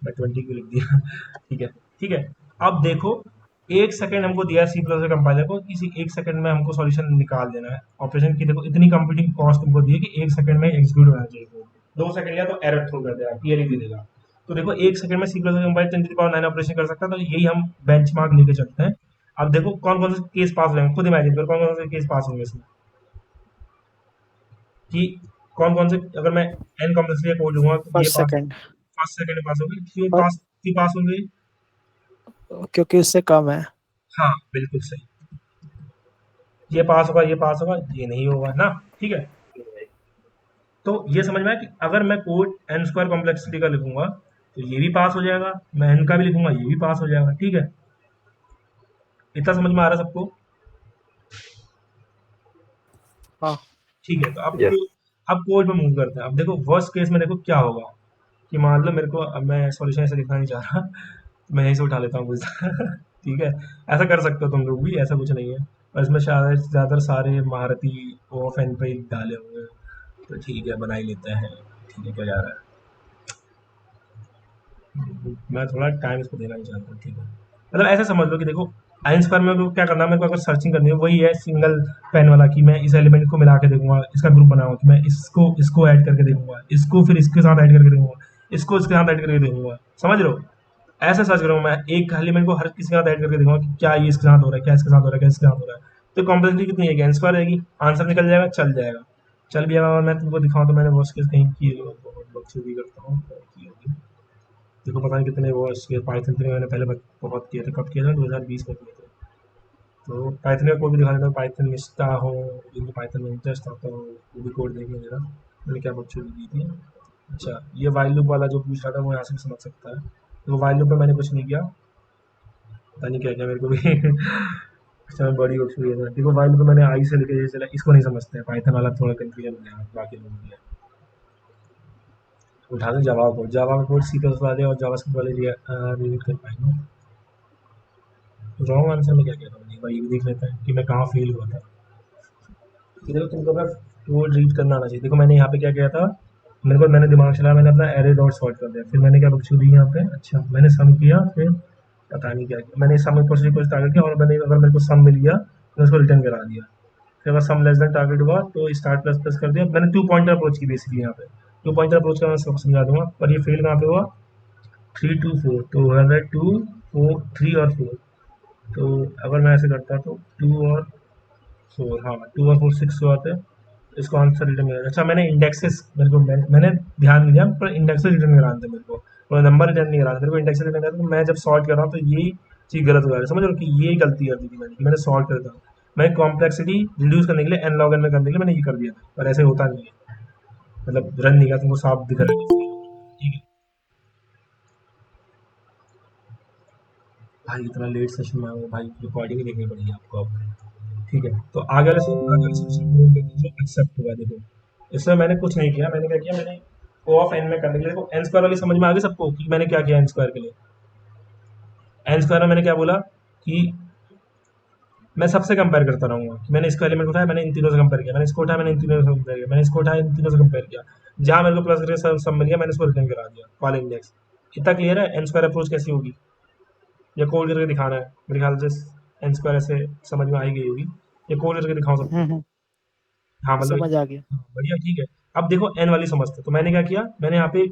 मैं 20 क्यों लिख दिया? ठीक है, ठीक है। अब देखो, 1 सेकंड हमको दिया है सी प्लस कंपाइलर को, किसी 1 सेकंड में हमको सॉल्यूशन निकाल देना है ऑपरेशन की। देखो इतनी कंप्यूटिंग कॉस्ट तुमको दी है कि 1 सेकंड में एग्जीक्यूट होना चाहिए कोड। 2 सेकंड या तो एरर थ्रो कर देगा, क्लियरली दे देगा। तो देखो 1 सेकंड में सी प्लस कंपाइलर 10⁹ ऑपरेशन कर सकता है, तो यही हम बेंचमार्क लेके चलते हैं। अब देखो कौन कौन से केस पास हो जाएंगे, खुद इमेजिन करो कौन कौन से केस पास होंगे इसमें, कि कौन कौन से, अगर मैं n कॉम्प्लेक्सली कोड लूंगा तो ये first pass, second, first second में पास होंगे। क्यों और पास होंगे? क्योंकि उससे कम है। हाँ बिल्कुल सही, ये पास होगा, ये पास होगा, ये नहीं होगा ना, ठीक है? तो ये समझ में आया कि अगर मैं कोड n² कॉम्प्लेक्सिटी का लिखूंगा तो ये भी पास हो जाएगा, मैं n का भी लिखूंगा ये भी पास हो जाएगा, ठीक है? इतना समझ में आ रहा है सबको? हाँ ठीक है, तो अब कोड पे मूव करते हैं। अब देखो वर्स्ट केस में देखो क्या होगा, कि मान लो मेरे को, अब मैं सॉल्यूशन ऐसे लिखना नहीं चाह रहा, मैं यहीं से उठा लेता हूँ कुछ ठीक है, ऐसा कर सकते हो तुम लोग भी, ऐसा कुछ नहीं है। और इसमें शायद ज़्यादातर सारे महारती ऑफ एन पे ही डाले होंगे, तो ठीक है बना ही लेते हैं। ठीक है, क्या जा रहा है, मैं थोड़ा टाइम इसको देना ही चाहता हूँ, ठीक है? मतलब ऐसे समझ लो कि देखो आइंस पर मेरे को क्या करना है, मेरे को अगर सर्चिंग करनी है वही है सिंगल पेन वाला, कि मैं इस एलिमेंट को मिला के देखूंगा, इसका ग्रुप बनाऊंगा, कि मैं इसको ऐड करके देखूंगा, इसको फिर इसके साथ ऐड करके देखूंगा, इसको इसके साथ ऐड करके देखूंगा, समझ रहे हो? ऐसे सर्च करूंगा मैं एक एलिमेंट को हर किसी के साथ ऐड करके देखूंगा कि क्या ये इसके साथ हो रहा है, क्या इसके साथ हो रहा है, क्या इसके साथ हो रहा है। तो कॉम्प्लेक्सिटी कितनी है, n² रहेगी, आंसर निकल जाएगा, चल जाएगा। चल भी अगर मैं तुमको दिखाऊं तो मैंने वर्स्ट केस कहीं की, बहुत बकचोदी करता हूँ की होगी। देखो पता नहीं कितने वर्स्ट केस पाइथन के मैंने पहले बहुत किए थे, कब किए थे? 2020 में किए थे। तो पाइथन का कोड भी दिखा देता हूँ, पाइथन मिस्ता हो, जिनको पाइथन में इंटरेस्ट आता हो वो भी कोड देखने जरा, मैंने क्या बकचोदी की थी। अच्छा, ये वाइल लूप वाला जो पूछ रहा था वो यहाँ से भी समझ सकता है। तो वाइल लूप में मैंने कुछ नहीं किया, पता नहीं क्या किया मेरे को भी अच्छा, मैं बड़ी बकचोदी है। देखो वाइल लूप में मैंने आई से लेके ये चला, इसको नहीं समझते हैं, पाइथन वाला थोड़ा कंफ्यूजन हो गया, बाकी लोगों के लिए। उठा दें जावा कोड, जावा का कोड सी प्लस वाले और जावास्क्रिप्ट वाले रिलेट कर पाएंगे। रॉन्ग आंसर में क्या किया था मैंने, एक बार ये भी देख लेते हैं कि मैं कहाँ फेल हुआ था। कि देखो तुमको अगर कोड रीड करना आना चाहिए। देखो मैंने यहाँ पे क्या किया था, मैंने दिमाग चलाया, मैंने अपना एरे डॉट सॉर्ट कर दिया, फिर मैंने क्या बकचोदी यहाँ पे, अच्छा मैंने सम किया, फिर पता नहीं क्या किया, मैंने सम इक्वल टू टारगेट किया, और मैंने अगर मेरे को सम मिल गया तो उसको रिटर्न करा दिया। फिर अगर सम लेस देन टारगेट हुआ तो स्टार्ट प्लस प्लस कर दिया। मैंने 2 पॉइंटर अप्रोच की बेसिकली यहाँ पे, 2 पॉइंटर अप्रोच का मैं सबको समझा दूंगा। पर ये फेल कहाँ पे हुआ, 3 2 4, तो हो रहा है 2 4 3 और 4। तो अगर मैं ऐसे करता तो 2 और 4, हाँ 2 और 4 6 हुआ थे, इसको आंसर रिटर्न करा। अच्छा मैंने इंडेक्सेस, मेरे को मैंने ध्यान नहीं दिया, पर इंडेक्सेस रिटर्न कराने थे मेरे को, और नंबर रिटर्न नहीं कराना मेरे को, इंडेक्सेस रिटर्न करा। तो मैं जब सॉर्ट कर रहा हूँ तो ये चीज़ गलत हो जा रही है, समझ रहे हो? कि ये गलती कर दी थी मैंने सॉर्ट कर दिया। मैं कॉम्प्लेक्सिटी रिड्यूस करने के लिए n log n में करने के लिए मैंने ये कर दिया था, पर ऐसे होता नहीं है, मतलब रन नहीं किया, तुमको साफ दिख रहा है, ठीक है? भाई इतना लेट सेशन में आऊँ भाई, रिकॉर्डिंग ही देखनी पड़ेगी आपको अब, ठीक है? तो आगे वाले सेशन जो एक्सेप्ट हुआ, देखो इसमें मैंने कुछ नहीं किया, मैंने क्या किया, मैंने ओ ऑफ एन में करने के लिए, देखो n² वाली समझ में आ गई सबको कि मैंने क्या किया n² के लिए? n² में मैंने क्या बोला कि मैं सबसे कंपेयर करता रहूंगा, कि मैंने इसको एलिमेंट उठाया, मैंने इन तीनों से कंपेयर किया, मैंने इसको उठाया, मैंने इन तीनों से कंपेयर किया, मैंने इसको उठाया, इन तीनों से कंपेयर किया, जहाँ मेरे को प्लस करके सब मिल गया मैंने इसको रिटर्न करा दिया कॉल इंडेक्स। इतना क्लियर है n² अप्रोच कैसी होगी, या कोड करके दिखाना है? मेरे ख्याल से n² ऐसे समझ में आई गई होगी, ये कोड करके दिखाओ सबको। हाँ मतलब समझ आ गया। हाँ, बढ़िया, ठीक है। अब देखो एन वाली समझते, तो मैंने क्या किया, मैंने यहाँ पे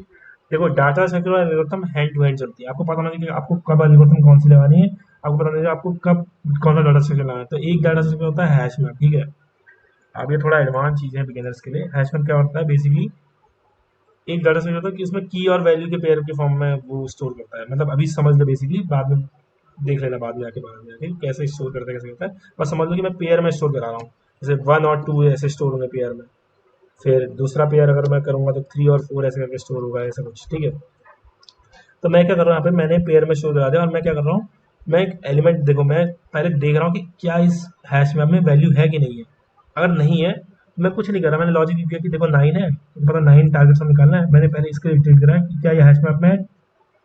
देखो डाटा स्ट्रक्चर और एल्गोरिथम हैंड टू हैंड चलती है। आपको पता नहीं कि आपको कब एल्गोरिथम कौन सी लगानी है, आपको पता नहीं आपको कब कौन सा डाटा स्ट्रक्चर लगाना है। तो एक डाटा स्ट्रक्चर होता है हैश मैप, ठीक है? अब ये थोड़ा एडवांस चीज़ है बिगिनर्स के लिए। हैश मैप क्या होता है, बेसिकली एक डाटा स्ट्रक्चर होता है कि उसमें की और वैल्यू के पेयर के फॉर्म में वो स्टोर करता है। मतलब अभी समझ लो, बेसिकली बाद में देख लेना, बाद में आके कैसे स्टोर करता है, कैसे करता है। बस समझ लो कि मैं पेयर में स्टोर करा रहा हूँ, जैसे 1 और 2 ऐसे स्टोर होंगे पेयर में, फिर दूसरा पेयर अगर मैं करूँगा तो 3 और 4 ऐसे करके स्टोर होगा, ऐसा कुछ, ठीक है? तो मैं क्या कर रहा हूँ यहाँ पे, मैंने पेयर में शो करा दिया और मैं क्या कर रहा हूँ, मैं एक एलिमेंट देखो मैं पहले देख रहा हूँ कि क्या इस हैश मैप में वैल्यू है कि नहीं है। अगर नहीं है तो मैं कुछ नहीं कर रहा, मैंने लॉजिक किया कि देखो 9 है, पता 9 टारगेट से निकालना है, मैंने पहले इसको रिट्रीट करा कि क्या ये हैश मैप में है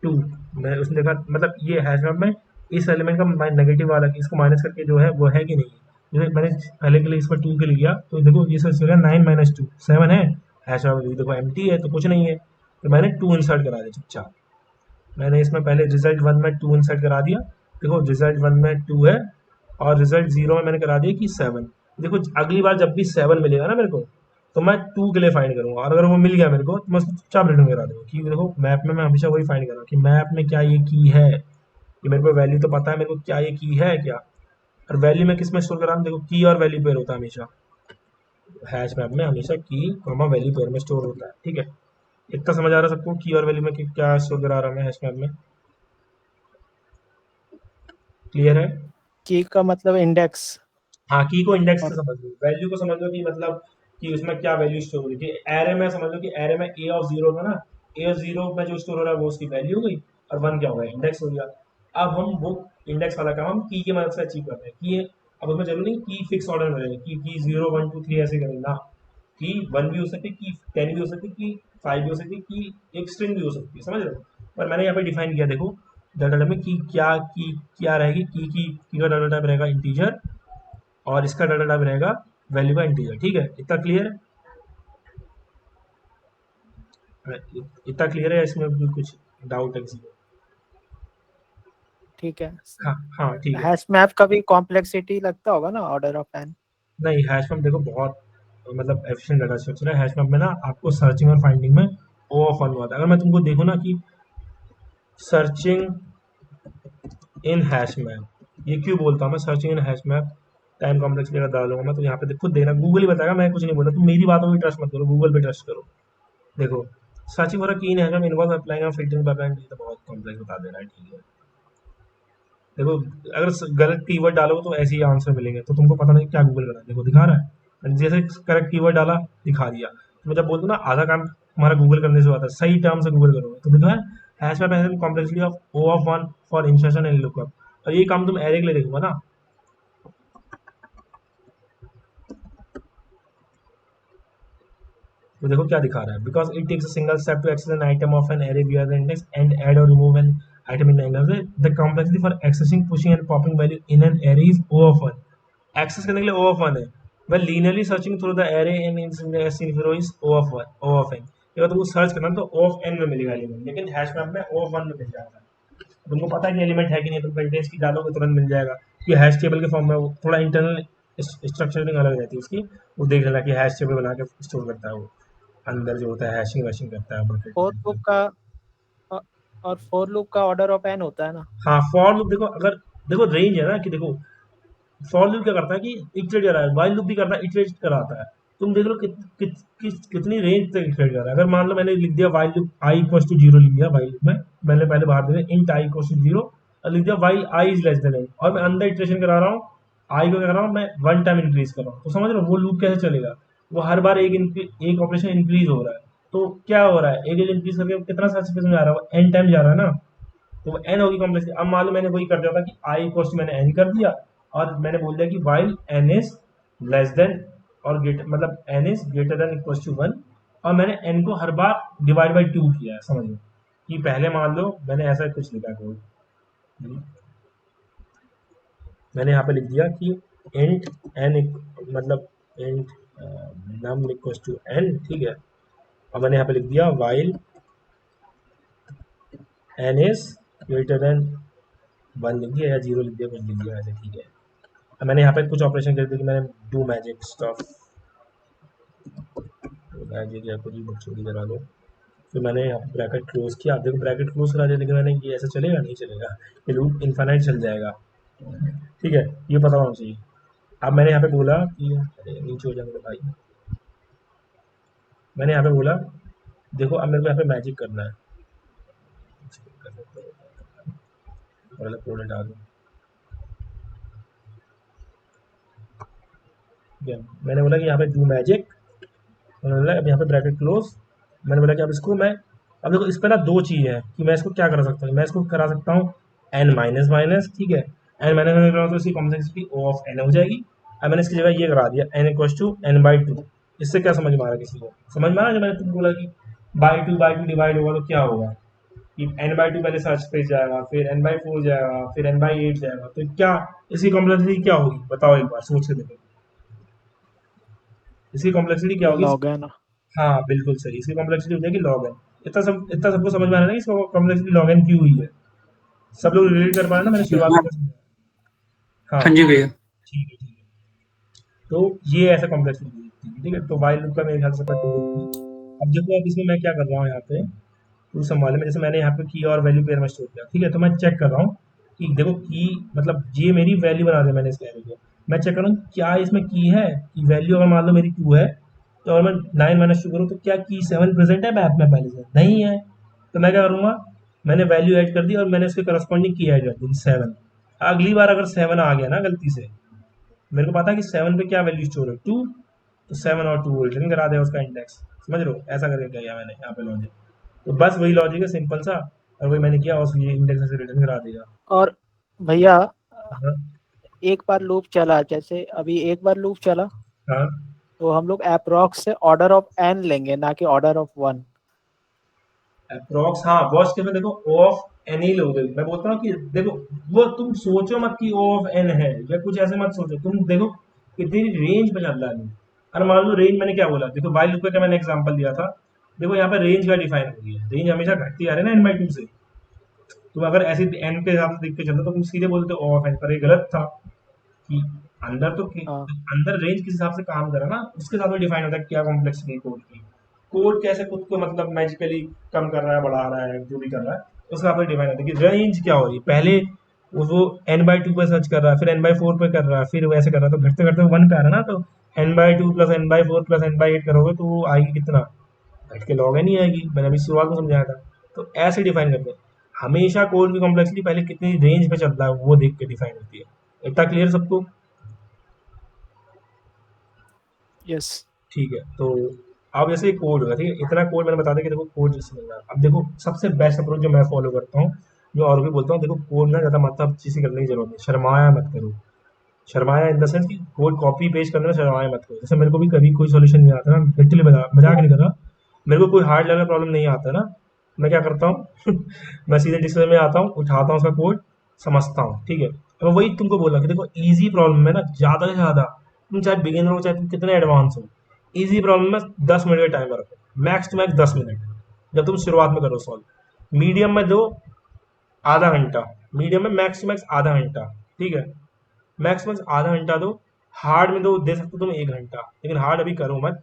2। मैं उसने देखा मतलब ये हैश मैप में इस एलिमेंट का नेगेटिव वाला इसको माइनस करके जो है वो है कि नहीं है। जैसे मैंने पहले के लिए इसको 2 के लिए किया तो देखो ये सर्च करा 9 माइनस 2 7 है, हैश मैप देखो एम्प्टी है तो कुछ नहीं है, तो मैंने 2 इंसर्ट करा दिया चुपचाप। मैंने इसमें पहले रिजल्ट 1 में 2 इंसर्ट करा दिया, देखो रिजल्ट 1 में 2 है और रिजल्ट 0 में मैंने करा दिया कि 7। देखो अगली बार जब भी 7 मिलेगा ना मेरे को तो मैं 2 के लिए फाइंड करूंगा, और अगर वो मिल गया मेरे को तो मैं उसको चुपचाप रिटर्न करा दूंगा कि देखो मैप में मैं हमेशा वही फाइंड कर रहा हूँ कि मैप में क्या ये की है, कि मेरे को वैल्यू तो पता है मेरे को क्या ये की है क्या। और वैल्यू में किस में स्टोर करा, देखो की और वैल्यू पेयर होता है हमेशा, हैश मैप में हमेशा की वैल्यू पेयर में स्टोर होता है। ठीक है, इतना समझ आ रहा है सबको की और वैल्यू में क्या स्टोर करा रहा हूँ मैं हैश मैप में, क्लियर है? की का मतलब इंडेक्स। हाँ, की को इंडेक्स से और समझ लो, वैल्यू को समझ लो कि मतलब कि उसमें क्या वैल्यू स्टोर हो रही थी। एरे में समझ लो कि एरे में ए ऑफ 0 था ना, ए ऑफ 0 में जो स्टोर हो रहा है वो उसकी वैल्यू हो गई और 1 क्या हो गया, इंडेक्स हो गया। अब हम वो इंडेक्स वाला काम हम की की मदद से अचीव करते हैं कि अब उसमें जरूरी नहीं की फिक्स ऑर्डर में रहेगी की 0 1 2 3 ऐसे करेंगे ना, की 1 भी हो सकती है, की 10 भी हो सकती है, की 5 भी हो सकती है, की एक स्ट्रिंग भी हो सकती है, समझ रहे हो। पर मैंने यहाँ पे डिफाइन किया, देखो डाटा टाइप में की क्या रहेगी, की का डाटा टाइप रहेगा इंटीजर और इसका डाटा टाइप रहेगा वैल्यू का इंटीजर। ठीक है, इतना क्लियर है? इतना क्लियर है, इसमें भी कुछ डाउट है किसी को? ठीक है, हाँ हाँ ठीक है। हैश मैप का भी कॉम्प्लेक्सिटी लगता होगा ना ऑर्डर ऑफ एन। नहीं, हैश मैप देखो बहुत मतलब एफिशिएंट डाटा स्ट्रक्चर है। हैश मैप में ना आपको सर्चिंग और फाइंडिंग में ओ ऑफ 1 हुआ था। अगर मैं तुमको देखूँ ना कि सर्चिंग इन हैश मैप, ये क्यों बोलता हूँ मैं सर्चिंग इन हैश मैप, टाइम कॉम्प्लेक्सिटी अगर डालूंगा मैं तो यहाँ पे खुद देखना, गूगल ही बताएगा, मैं कुछ नहीं बोला, तुम मेरी बातों पर ट्रस्ट मत करो, गूगल पे ट्रस्ट करो। देखो searching for a key in hash map involves applying filtering backend, ये तो बहुत कॉम्प्लेक्स बता दे रहा है। ठीक है, देखो अगर गलत कीवर्ड डालोगे तो ऐसे ही आंसर मिलेंगे, तो तुमको पता नहीं क्या गूगल करा, देखो दिखा रहा है जैसे करेक्ट कीवर्ड डाला दिखा दिया। तो मैं जब बोलता हूँ ना आधा काम तुम्हारा गूगल करने से होता है, सही टर्म से गूगल करोगे तो देखो है hash map has complexity of O of 1 for insertion and lookup, और ये काम तुम एरे के लिए देखोगे ना। तो देखो क्या दिखा रहा है, because it takes a single step to access an item of an array where the index and add और remove an item in the complexity for accessing pushing and popping value in an array is O of 1। Access करने के लिए O of 1 है, well linearly searching through the array in is O of 1 O of n. अगर तुमको search करना तो ओ of N में मिलेगा एलिमेंट, लेकिन हैश मैप में ओ ऑफ 1 में मिल जाएगा। तुमको पता है कि एलिमेंट है कि नहीं, तुम कंटेंट्स की डालोगे तुरंत मिल जाएगा। ये हैश टेबल के फॉर्म में थोड़ा इंटरनल स्ट्रक्चरिंग अलग रहती है उसकी, वो देख लेना कि हैश टेबल बना के स्टोर करता है वो, अंदर जो होता है हैशिंग वैशिंग करता है bucket फोर में। लूप का और फोर लूप का ऑर्डर ऑफ एन होता है ना। हाँ फॉर लूप देखो, अगर देखो रेंज है ना कि देखो फॉर लूप क्या करता है कि इटरेट कर रहा है, वाइल लूप भी करता है इटरेट कराता है। तुम देख लो कितनी रेंज तक इटरेट कर रहा है। अगर मान लो मैंने लिख दिया while loop i equals to 0 लिख दिया वाइल लूप में, मैंने पहले बाहर दे दिया इंट आई इक्वल्स टू 0 और लिख दिया while i is less than n, और मैं अंदर इटरेशन करा रहा हूँ, आई को क्या कर रहा हूँ मैं 1 टाइम इंक्रीज कर रहा हूँ, तो समझ रहे हो वो लूप कैसे चलेगा। वो हर बार एक ऑपरेशन इंक्रीज हो रहा है, तो क्या हो रहा है एक इंक्रीज करके कितना सर्च स्पेस में जा रहा है, वो एन टाइम जा रहा है ना, तो वो एन होगी कॉम्प्लेक्सिटी। अब मान लो मैंने वही कर दिया था कि आई इक्वल्स टू मैंने एन कर दिया और मैंने बोल दिया कि while n is less than और ग्रेटर मतलब n is greater than equals to 1, और मैंने एन को हर बार डिवाइड बाई 2 किया है। समझ लो कि पहले मान लो मैंने ऐसा कुछ लिखा कोड, मैंने यहाँ पे लिख दिया कि इंट एन मतलब int num equals to n, ठीक है, और मैंने यहाँ पे लिख दिया while n is greater than 1 लिख दिया या 0 लिख दिया, कुछ लिख दिया ऐसे, ठीक है। अब मैंने यहाँ पे कुछ ऑपरेशन कर दिया कि मैंने डू मैजिक स्टफ मैजिक या कुछ भी बकचोदी करा दो, फिर मैंने यहाँ पे ब्रैकेट क्लोज किया। आप देखो ब्रैकेट क्लोज करा दिया, लेकिन मैंने ये ऐसा चलेगा नहीं चलेगा, ये लूप इनफाइनाइट चल जाएगा, ठीक है, ये पता होना चाहिए। अब मैंने यहाँ पे बोला कि अरे नीचे हो जाएंगे भाई, मैंने यहाँ पे बोला देखो अब मेरे को यहाँ पे मैजिक करना है, पहले कोड हटा दूँ, मैंने बोला कि यहाँ पे डू मैजिक, मैंने बोला अब यहाँ पे ब्रैकेट क्लोज, मैंने बोला कि अब इसको मैं अब देखो इस पे ना दो चीज़ है कि मैं इसको क्या करा सकता हूँ, मैं इसको करा सकता हूँ n माइनस माइनस, ठीक है, n माइनस माइनस करा तो इसकी कॉम्प्लेक्सिटी O ऑफ n हो जाएगी। अब मैंने इसकी जगह ये करा दिया n equals to n by two. इससे क्या समझ में आ रहा है किसी को? समझ में आ रहा है? जब मैंने तुमको बोला कि बाई टू डिवाइड होगा तो क्या होगा कि n बाई टू पहले सर्च पे जाएगा, फिर n बाई फोर जाएगा, फिर n बाई एट जाएगा, तो क्या इसकी कॉम्प्लेक्सिटी क्या होगी बताओ एक बार सोच के देखो, इसकी कॉम्प्लेक्सिटी क्या होगी? Log n. हाँ बिल्कुल सही, इसकी कॉम्प्लेक्सिटी हो जाएगी log n। इतना सबको समझ में आ रहा है ना इसको कॉम्प्लेक्सिटी log n क्यों हुई है? सब लोग रिलेट कर पा रहे हैं ना? मैंने शुरुआत में समझाया। हाँ हाँ जी भैया। ठीक है ठीक है। तो ये ऐसा कॉम्प्लेक्सिटी दिखती है, ठीक है। तो वाइल लूप का मेरे ख्याल से पता है। अब देखो अब इसमें मैं क्या कर रहा हूँ यहाँ पे उस संभाले में, जैसे मैंने यहाँ पे की और वैल्यू पेयर में स्टोर किया, ठीक है। तो मैं चेक कर रहा हूँ कि देखो की मतलब ये मेरी वैल्यू बना दिया मैंने इस वैल्यू को। मैं चेक कर रहा हूँ क्या इसमें की है कि वैल्यू अगर मान लो मेरी 2 है तो अगर मैं 9 माइनस 2 करूँ तो क्या की 7 प्रेजेंट है मैप में? पहले से नहीं है। तो मैं क्या करूँगा, मैंने वैल्यू ऐड कर दी और मैंने उसके करस्पॉन्डिंग की ऐड कर दी 7। अगली बार अगर 7 आ गया ना गलती से, मेरे को पता है कि 7 पे क्या वैल्यू स्टोर है 2, तो 7 और 2 रिटर्न करा दिया उसका इंडेक्स। समझ रहे हो? ऐसा करके किया मैंने यहाँ पे लॉजिक। तो बस वही लॉजिक है सिंपल सा, और वही मैंने किया और ये इंडेक्स से रिटर्न करा दिया। और भैया हाँ एक बार लूप चला, जैसे अभी एक बार लूप चला हाँ तो हम लोग अप्रोक्स से ऑर्डर ऑफ n लेंगे, ना कि ऑर्डर ऑफ 1। अप्रोक्स, हाँ वर्स्ट केस में देखो ओ ऑफ एन ही लोगे। मैं बोलता हूँ कि देखो वो तुम सोचो मत कि ओ ऑफ एन है या कुछ ऐसे मत सोचो, तुम देखो कितनी रेंज पे चल रहा है। अरे मान लो रेंज, मैंने क्या बोला देखो वाइल लूप का मैंने एग्जांपल दिया था। देखो यहाँ पे रेंज का डिफाइन हो गया, रेंज हमेशा घटती आ रही है ना n बाई 2 से। तुम अगर ऐसे n के हिसाब से देखते चलते तो तुम सीधे बोलते ओ ऑफ एन, पर ये गलत था कि अंदर तो हाँ अंदर रेंज किस हिसाब से काम करा ना उसके हिसाब से डिफाइन होता है क्या कॉम्प्लेक्सिटी कोड की। कोड कैसे खुद को मतलब मैजिकली कम कर रहा है बढ़ा रहा है जो भी कर रहा है उसका आप डिफाइन होता है कि रेंज क्या हो रही है। पहले वो n बाई 2 पे सर्च कर रहा है, फिर n बाई 4 पे कर रहा है, फिर वैसे कर रहा है, तो घटते घटते 1 पे आ रहा है ना। तो n by 2 plus n by 4 plus n by 8 करोगे तो वो आएगी कितना? घट के लॉग नहीं आएगी। मैंने अभी शुरुआत में समझाया था। तो ऐसे डिफाइन करते हैं हमेशा। कोड की कॉम्प्लेक्सिटी पहले कितनी रेंज पे चल रहा है वो देख के डिफाइन होती है। इतना क्लियर सबको? यस। ठीक है। तो अब जैसे कोड होगा, ठीक है, इतना कोड मैंने बता दिया कि देखो कोड जैसे मिल रहा है। अब देखो सबसे बेस्ट अप्रोच जो मैं फॉलो करता हूँ, जो और भी बोलता हूँ, देखो कोड ना ज़्यादा मतलब चीज़ें करने की जरूरत नहीं, शर्माया मत करो। शर्माया इन द सेंस कि कोड कॉपी पेस्ट करने में शर्माया मत करो। जैसे मेरे को भी कभी कोई सोल्यूशन नहीं आता ना, लिटरली मजाक नहीं कर रहा, मेरे को कोई हार्ड लेवल प्रॉब्लम नहीं आता ना, मैं क्या करता हूँ मैं सीधे डिस्कशन में आता हूँ, उठाता हूँ उसका कोड, समझता हूँ, ठीक है। अब वही तुमको बोला कि देखो ईजी प्रॉब्लम में ना ज़्यादा से ज़्यादा, तुम चाहे बिगिनर हो चाहे तुम कितने एडवांस हो, ईजी प्रॉब्लम में 10 मिनट का टाइमर रखो, मैक्स टू मैक्स 10 मिनट जब तुम शुरुआत में करो सॉल्व। मीडियम में दो आधा घंटा, मीडियम में मैक्स टू मैक्स आधा घंटा, ठीक है, मैक्स टू मैक्स आधा घंटा दो। हार्ड में दो दे सकते हो तुम 1 घंटा, लेकिन हार्ड अभी करो मत।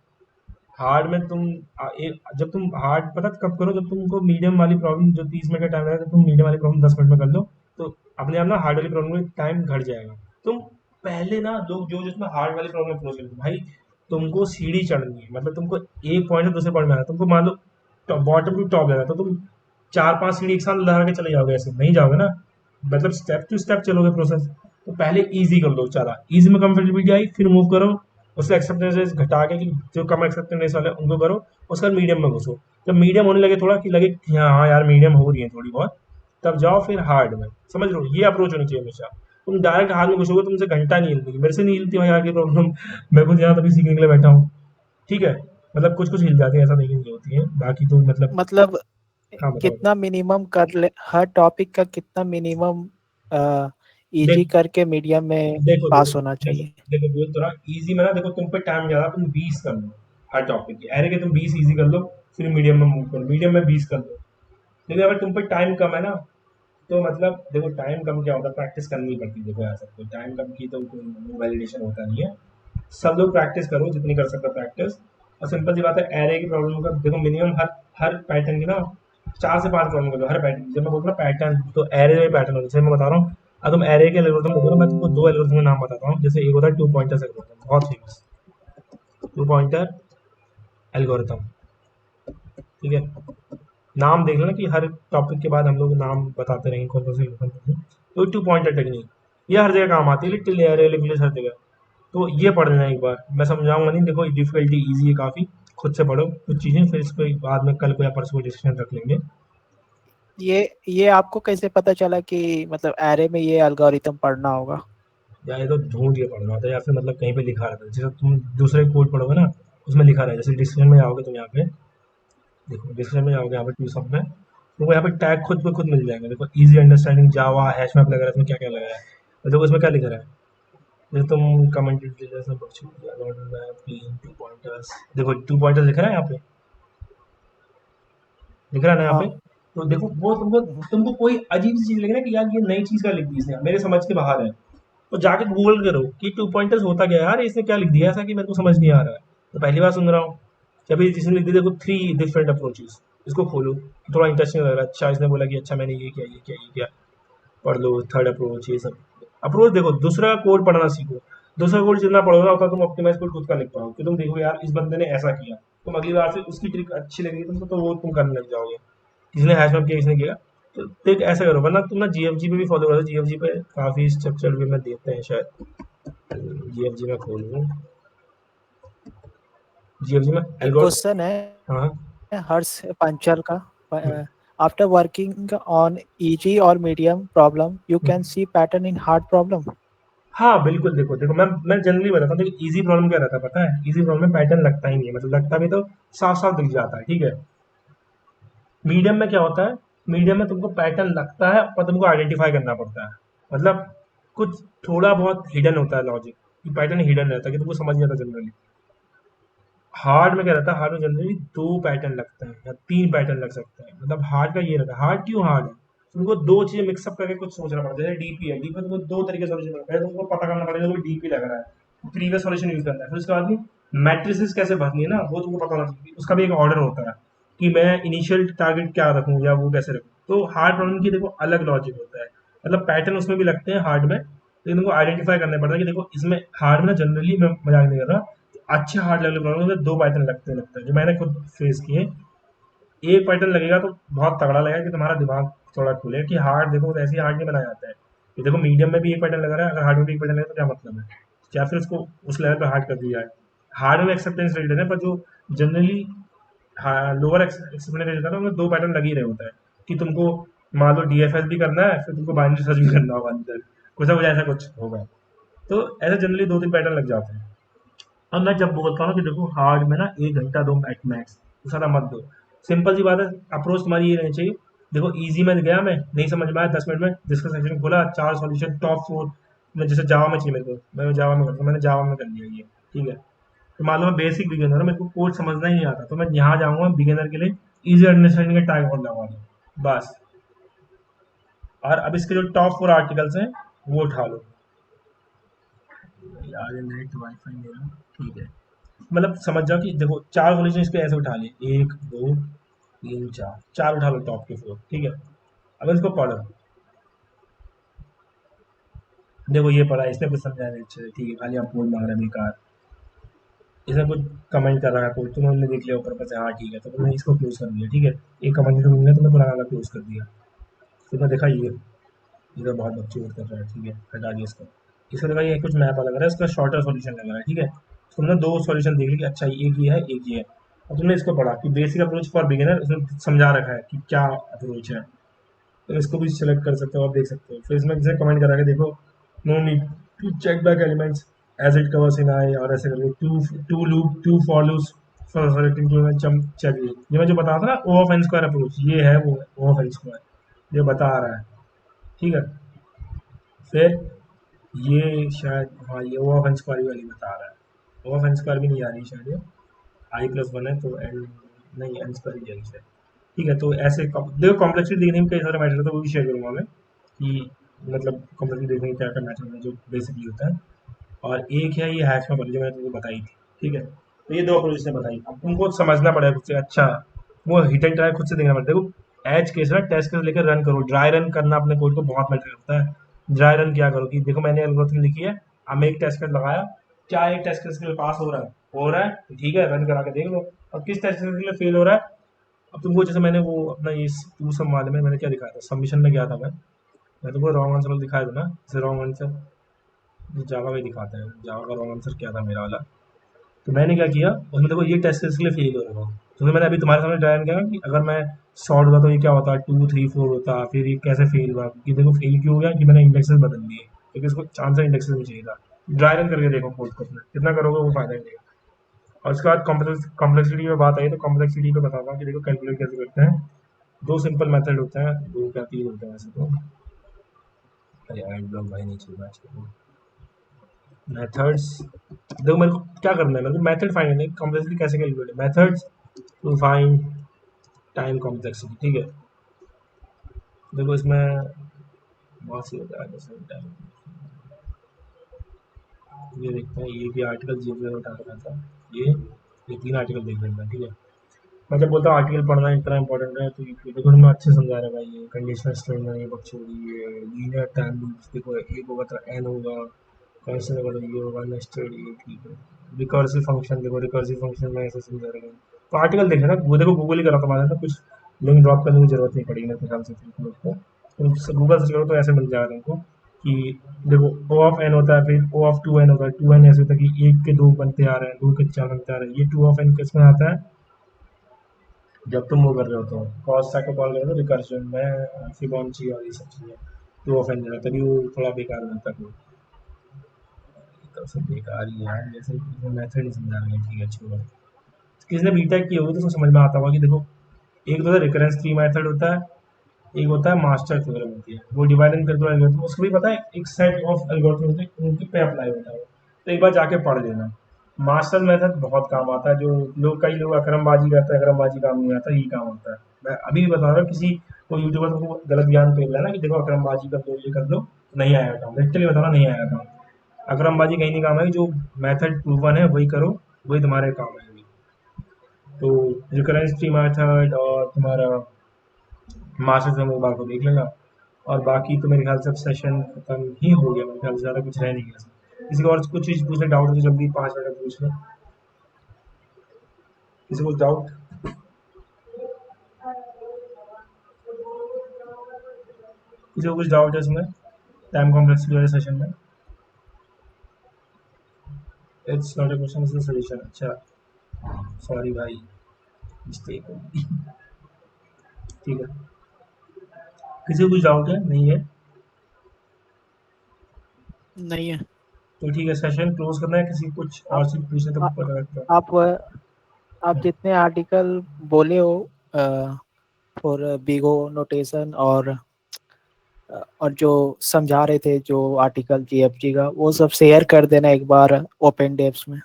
हार्ड में तुम जब तुम हार्ड पता कब करो, जब तुमको मीडियम वाली प्रॉब्लम जो 30 मिनट का टाइम है, तुम मीडियम वाली प्रॉब्लम 10 मिनट में कर लो तो अपने आप ना हार्ड वाली प्रॉब्लम में टाइम घट जाएगा। तुम पहले ना जो जो जिसमें हार्ड वाली प्रॉब्लम अप्रोच करो भाई, तुमको सीढ़ी चढ़नी है, मतलब तुमको एक पॉइंट से दूसरे पॉइंट में आना है, तुमको मान लो बॉटम टू टॉप लेना है, तो तुम 4-5 सीढ़ी एक साथ लगा के चले जाओगे, ऐसे नहीं जाओगे ना, मतलब स्टेप टू स्टेप चलोगे प्रोसेस। तो पहले ईजी कर लो, चला ईजी में कंफर्टेबिलिटी आई, फिर मूव करो उससे एक्सेप्टेंस घटा के कि जो कम एक्सेप्टेंस वाले उनको करो, उसके बाद मीडियम में घुसो। जब मीडियम होने लगे थोड़ा कि लगे कि हाँ यार मीडियम हो रही है थोड़ी बहुत, तब जाओ फिर हार्ड में। समझ लो ये अप्रोच होनी चाहिए हमेशा। तुम डायरेक्ट हार्ड में घुसोगे तुमसे घंटा नहीं हिलती, मेरे से नहीं हिलती भाई यार की प्रॉब्लम मैं खुद यहाँ तभी सीखने के लिए बैठा हूँ, ठीक है। मतलब कुछ कुछ हिल जाती है, ऐसा नहीं हिल होती है, बाकी तो मतलब हाँ बताओ। कितना मिनिमम कर ले, हर टॉपिक का कितना मिनिमम इजी देख करके मीडियम में देखो पास देखो होना देखो चाहिए। देखो बोल तो रहा इजी में ना, देखो तुम पे टाइम ज़्यादा, तुम 20 कर लो हर टॉपिक की, अरे के तुम 20 इजी कर लो, फिर मीडियम में मूव करो, मीडियम में 20 कर लो। लेकिन अगर तुम पे टाइम कम है ना, तो मतलब देखो टाइम कम क्या होता है, प्रैक्टिस करनी पड़ती है। देखो ऐसा कोई टाइम कम की तो कोई वैलिडेशन होता नहीं है। सब लोग प्रैक्टिस करो जितनी कर सकते हो प्रैक्टिस। और सिंपल सी बात है, एरे की प्रॉब्लम का देखो मिनिमम हर हर पैटर्न की ना 4 से 5 प्रॉब्लम करो हर पैटर्न। जब मैं बोल रहा हूँ पैटर्न, तो एरे में पैटर्न होता है, जैसे मैं बता रहा हूँ। अब तुम एरे के एल्गोरिथम देखो ना, मैं तुमको 2 एल्गोरिथम के नाम बताता हूँ। जैसे एक होता है 2 पॉइंटर्स एल्गोरिथम, बहुत फेमस 2 पॉइंटर एल्गोरिथम, ठीक है। नाम देख लेना कि हर टॉपिक के बाद हम लोग नाम बताते रहेंगे कौन कौन से एल्गोरिथम। तो 2 पॉइंटर टेक्निक ये हर जगह काम आती है, लिटिल एरे लिटिल हर जगह। तो ये पढ़ लेना एक बार, मैं समझाऊंगा नहीं, देखो डिफिकल्टी ईजी है काफ़ी। खुद से पढ़ो कुछ चीज़ें, फिर इसको एक बाद में कल को या परसों को डिस्कशन रख लेंगे। ये आपको कैसे पता चला कि मतलब एरे में ये एल्गोरिथम पढ़ना होगा? या ये तो ढूंढ के पढ़ना होता है, या फिर मतलब कहीं पे लिखा रहता है, जैसे तुम दूसरे कोड पढ़ोगे ना उसमें लिखा रहा है, जैसे डिस्कशन में जाओगे तुम यहाँ पे देखो, डिस्कशन में जाओगे यहाँ पे टू सब में तुमको यहाँ पे टैग खुद पे खुद मिल जाएंगे। देखो इजी अंडरस्टैंडिंग जावा हैश मैप लगा रहा है, इसमें क्या क्या लगा है, तो देखो इसमें क्या लिखा रहा है, जैसे तुम कमेंटेड जैसे टू पॉइंटर्स, देखो 2 पॉइंटर्स लिख रहा है यहाँ पे, लिख रहा है ना यहाँ हाँ। पे। तो देखो वो तुमको तुमको कोई अजीब सी चीज लगे ना कि यार ये नई चीज का लिख दी इसने, मेरे समझ के बाहर है, तो जाके गूगल करो कि 2 पॉइंटर्स होता क्या है यार, इसने क्या लिख दिया ऐसा कि मेरे को समझ नहीं आ रहा है, तो पहली बार सुन रहा हूँ। जब जिसने लिख दिया देखो 3 डिफरेंट अप्रोचेस, इसको खोलो थोड़ा इंटरेस्टिंग लग रहा है। अच्छा इसने बोला कि अच्छा मैंने ये किया पढ़ लो, थर्ड अप्रोच, ये सब अप्रोच देखो। दूसरा कोड पढ़ना सीखो, दूसरा कोड जितना पढ़ोगे उतना तुम ऑप्टिमाइज कोड खुद का लिख पाओगे, कि तुम देखो यार इस बंदे ने ऐसा किया, तुम अगली बार से उसकी ट्रिक अच्छी लगेगी तुमको तो वो तुम करने लग जाओगे, किसने हैश मैप किया किसने किया। तो देख ऐसा करो, वरना तुम ना जीएफजी पे भी फॉलो करो, जीएफजी पे काफी स्ट्रक्चर्ड वे में देते हैं शायद। जीएफजी में खोलूँ, जीएफजी में एक क्वेश्चन है हाँ हर्ष पंचल का, आफ्टर वर्किंग ऑन इजी और medium problem you can see pattern in hard problem. हाँ बिल्कुल, देखो देखो मैं जनरली बताता हूँ, देखो इजी प्रॉब्लम क्या रहता है पता है, इजी प्रॉब्लम में पैटर्न लगता ही नहीं है, मतलब लगता भी तो साफ साफ दिख जाता है, ठीक है। मीडियम में क्या होता है, मीडियम में तुमको पैटर्न लगता है पर तुमको आइडेंटिफाई करना पड़ता है, मतलब कुछ थोड़ा बहुत हिडन होता है लॉजिक, पैटर्न हिडन रहता है कि तुमको समझ नहीं आता जनरली। हार्ड में क्या रहता है, हार्ड में जनरली 2 पैटर्न लगते हैं या 3 पैटर्न लग सकते हैं, मतलब हार्ड का ये रहता है। हार्ड क्यों हार्ड है, तुमको 2 चीजें मिक्सअप करके कुछ सोचना पड़ता है, जैसे डीपी है, डीपी तुमको 2 तरीके से सोचना पड़ता है, तुमको पता करना पड़ेगा कि डीपी लग रहा है, प्रीवियस सॉल्यूशन यूज करना है, फिर उसके बाद में मैट्रिसेस कैसे भरनी है ना वो तुमको पता होना चाहिए, उसका भी एक ऑर्डर होता है कि मैं इनिशियल टारगेट क्या रखूँ या वो कैसे रखूँ। तो हार्ड प्रॉब्लम की देखो अलग लॉजिक होता है, मतलब पैटर्न उसमें भी लगते हैं हार्ड में, लेकिन तुमको आइडेंटिफाई करना पड़ता है कि देखो इसमें हार्ड में जनरली, मैं मजाक नहीं कर रहा, अच्छे हार्ड लेवल प्रॉब्लम में 2 पैटर्न लगते हैं जो मैंने खुद फेस किए। एक पैटर्न लगेगा तो बहुत तगड़ा लगेगा कि तुम्हारा दिमाग थोड़ा खुले कि हार्ड देखो तो ऐसे ही हार्ड नहीं बनाया जाता है, कि देखो मीडियम में भी एक पैटर्न लग रहा है, अगर हार्ड में भी एक पैटर्न लगा तो क्या मतलब है, क्या फिर उसको उस लेवल पे हार्ड कर दिया है। हार्ड में एक्सेप्टेंस रेट है, पर जो जनरली लोअर एक्सेप्टेंस रेट होता है उनमें 2 पैटर्न लग ही रहे होता है, कि तुमको मान लो डीएफएस भी करना है फिर तुमको बाइनरी सर्च भी करना होगा अंदर, कुछ ना कुछ ऐसा कुछ होगा, तो ऐसे जनरली 2-3 पैटर्न लग जाते हैं। अब मैं जब बोलता हूँ कि देखो हार्ड में ना 1 घंटा दो एट मैक्स, ज़्यादा मत दो, सिंपल सी बात है, अप्रोच तुम्हारी ये रहनी चाहिए। देखो इजी में गया, मैं नहीं समझ में आया 10 मिनट में जिसका सेक्शन खोला 4 सॉल्यूशन टॉप 4 में, जैसे जावा में चाहिए मेरे को, मैं जावा में करता हूँ, मैंने जावा में कर लिया ये, ठीक है। तो मान लो मैं बेसिक बिगिनर हूँ, मेरे को कोड समझना ही नहीं आता, तो मैं यहाँ जाऊँगा बिगिनर के लिए इजी अंडरस्टैंडिंग का टैग और लगा दूँ बस, और अब इसके जो टॉप 4 आर्टिकल्स हैं वो उठा लो यार, ये नेट वाईफाई मेरा ठीक है, मतलब समझ जाओ कि देखो 4 सॉल्यूशन इसके ऐसे उठा लिए, 1 2 3 4, 4 उठा लो टॉप के 4, ठीक है। अब इसको पढ़ो, देखो ये पढ़ा इसने कुछ समझाया नहीं अच्छे से, ठीक है, खाली अपलोड मांग रहा है बेकार, इसने कुछ कमेंट कर रहा है कोई, तुमने देख लिया ऊपर से, हाँ ठीक है, तो तुमने इसको क्लोज कर दिया, ठीक है। एक कमेंट तो तुमने पुराना वाला क्लोज कर दिया, फिर मैं देखा ये तो बहुत बच्चे कर रहा है, ठीक है, हटा दिया इसको। इसको देखा ये कुछ मैप लग रहा है, इसका शॉर्टर सॉल्यूशन लग रहा है, ठीक है। तुमने 2 सॉल्यूशन देख लिया, अच्छा एक ये है एक ये है, और तुमने इसको पढ़ा कि बेसिक अप्रोच फॉर बिगिनर, उसने समझा रखा है कि क्या अप्रोच है, तो इसको भी सिलेक्ट कर सकते हो और देख सकते हो। फिर इसमें जैसे कमेंट करा के देखो, no need to check back elements as it covers in I, और ऐसे करके two loop two for loops for selecting to check, ये मैं जो बता रहा था ना O of n square approach, ये है वो ओ ऑफ एन स्क्वायर जो बता रहा है, ठीक है। फिर ये शायद हाँ ये ओ ऑफ एन स्क्वायर वाली बता रहा है, ओ ऑफ एन स्क्वायर भी नहीं आ रही शायद, ये i+1 है तो एन नहीं एन स्क्वायर ही जाएगी शायद, ठीक है। तो ऐसे देखो कॉम्प्लेक्सिटी देखने में कई सारे मैटर होता है, वो भी शेयर करूँगा मैं कि मतलब कॉम्प्लेक्सिटी देखने में क्या क्या मैटर होता है जो बेसिकली होता है। और एक है ये हैश में वाली जो मैंने तुमको बताई थी, ठीक है। तो ये 2 अप्रोच ने बताई, अब तुमको समझना पड़ेगा खुद से, अच्छा वो हिट एंड ट्राई खुद से देखना पड़ता है। देखो एज केस ना टेस्ट केस लेकर रन करो, ड्राई रन करना अपने कोड को बहुत मैटर करता है। ड्राई रन क्या करो कि देखो मैंने एल्गोरिथम लिखी है, अब मैं एक टेस्ट केस लगाया, क्या एक टेस्ट केस के लिए पास हो रहा है तो ठीक है रन करा के देख लो, और किस टेस्ट केस के लिए फेल हो रहा है। अब तुमको जैसे मैंने वो अपना ये टू सम वाले में मैंने क्या दिखाया था, सबमिशन में गया था मैं तुमको रॉन्ग आंसर दिखाया था ना, जैसे रॉन्ग आंसर जावा में दिखाता है, जावा का रॉन्ग आंसर क्या था मेरा वाला, तो मैंने क्या किया उसमें, देखो ये टेस्ट इसके लिए फेल हो रहा था, तो फिर मैंने अभी तुम्हारे सामने ट्राई किया कि अगर मैं शॉर्ट होता तो ये क्या होता, 2 3 4 होता, फिर ये कैसे फेल हुआ, कि देखो फेल क्यों हो गया कि मैंने इंडेक्सेस बदल दिए, क्योंकि इसको आंसर इंडेक्सेस में चाहिए था। ड्राई रन करके देखो कोड को अपने, कितना करोगे वो फायदा नहीं देगा। और उसके बाद कॉम्प्लेक्सिटी पे बात आई, तो कॉम्प्लेक्सिटी पे बताता हूँ कि देखो कैलकुलेट कैसे करते हैं। 2 सिंपल मेथड होते हैं, 2 क्या 3 होते हैं वैसे तो। अरे एड ब्लॉक भाई नहीं चल रहा है। मेथड्स, देखो मेरे को क्या करना है, मेरे को मेथड फाइंड करना है, कॉम्प्लेक्सिटी कैसे कैलकुलेट है। Methods to find time complexity, ठीक है। देखो इसमें बहुत सी होता है जैसे टाइम, ये देखते हैं, ये भी आर्टिकल जी में उठा रखा था, ये 3 आर्टिकल देख लेते हैं, ठीक है। मैं जब बोलता हूँ आर्टिकल पढ़ना इतना इंपॉर्टेंट है, तो ये देखो मैं अच्छे समझा रहा है भाई, ये कंडीशनल स्ट्रिंग है, ये बकचोदी, ये लीनियर टाइम लूप्स, देखो एक होगा तो एन होगा, कॉन्स्टेंट होगा तो ये होगा, नेस्टेड, ये ठीक है। रिकर्सिव फंक्शन, देखो रिकर्सिव फंक्शन में ऐसे समझा रहा है। तो आर्टिकल देखे ना, वो देखो गूगल ही करा तुम्हारे ना, कुछ लिंक ड्रॉप करने की जरूरत नहीं पड़ेगी मेरे ख्याल से तुमको, तुम गूगल सर्च करो तो ऐसे मिल जाएगा तुमको कि देखो ओ ऑफ एन होता है, फिर ओ ऑफ 2n होता है, 2n ऐसे होता है कि 1 के 2 बनते आ रहे हैं, 2 के 4 बनते आ रहे हैं। ये 2 ऑफ एन किस में आता है, जब तुम वो कर रहे हो तो कॉस को कॉल कर रहे हो रिकर्जन में, फिबोनाची और ये सब चीज़ें, 2 ऑफ एन तभी वो थोड़ा बेकार बनता है। तो सब बेकार ही है जैसे मेथड नहीं समझा रहे हैं, ठीक है छोड़ो। किसने बीटेक की होगी तो उसको समझ में आता होगा कि देखो एक तो रिकरेंस ट्री मेथड होता है, एक होता है मास्टर थ्योरम होती है, वो डिवाइड एंड कंट्रोल एल्गोरिथम, उसको भी पता है एक सेट ऑफ एल्गोरिथम होते हैं उनके पे अप्लाई होता है, तो एक बार जाके पढ़ लेना। मास्टर मेथड बहुत काम आता है, जो लोग कई लोग अकरमबाजी करते हैं, अकरमबाजी काम नहीं आता, यही काम होता है। मैं अभी भी बता रहा हूँ, किसी को यूट्यूबर को गलत ज्ञान फेल रहा है ना कि देखो अकरमबाजी कर दो, ये कर दो, नहीं आएगा काम, लिटरली बता रहा नहीं आएगा काम। अकरमबाजी कहीं नहीं काम है, जो मेथड प्रूवन है वही करो, वही तुम्हारे काम है। तो रिकरेंस ट्री मेथड और तुम्हारा मास्टर थ्योरम एक बार को देख लेना, और बाकी तो मेरे ख्याल से अब सेशन खत्म ही हो गया, मेरे ख्याल से ज़्यादा कुछ रह नहीं गया। किसी को और कुछ चीज़ पूछने डाउट हो तो जल्दी 5 मिनट में पूछ लो। किसी को डाउट, किसी को कुछ डाउट है इसमें टाइम कॉम्प्लेक्सिटी वाले सेशन में? It's not a question, it's a suggestion. अच्छा सॉरी भाई, मिस्टेक हो गई। ठीक है, किसी को कुछ डाउट है? नहीं है नहीं है। तो ठीक है, सेशन क्लोज करना है। किसी को कुछ और चीज़ पूछने तो पता लगता है। आप जितने आर्टिकल बोले हो फॉर बिगो नोटेशन और जो समझा रहे थे जो आर्टिकल जीएफजी का, वो सब शेयर कर देना एक बार ओपन डेप्स में।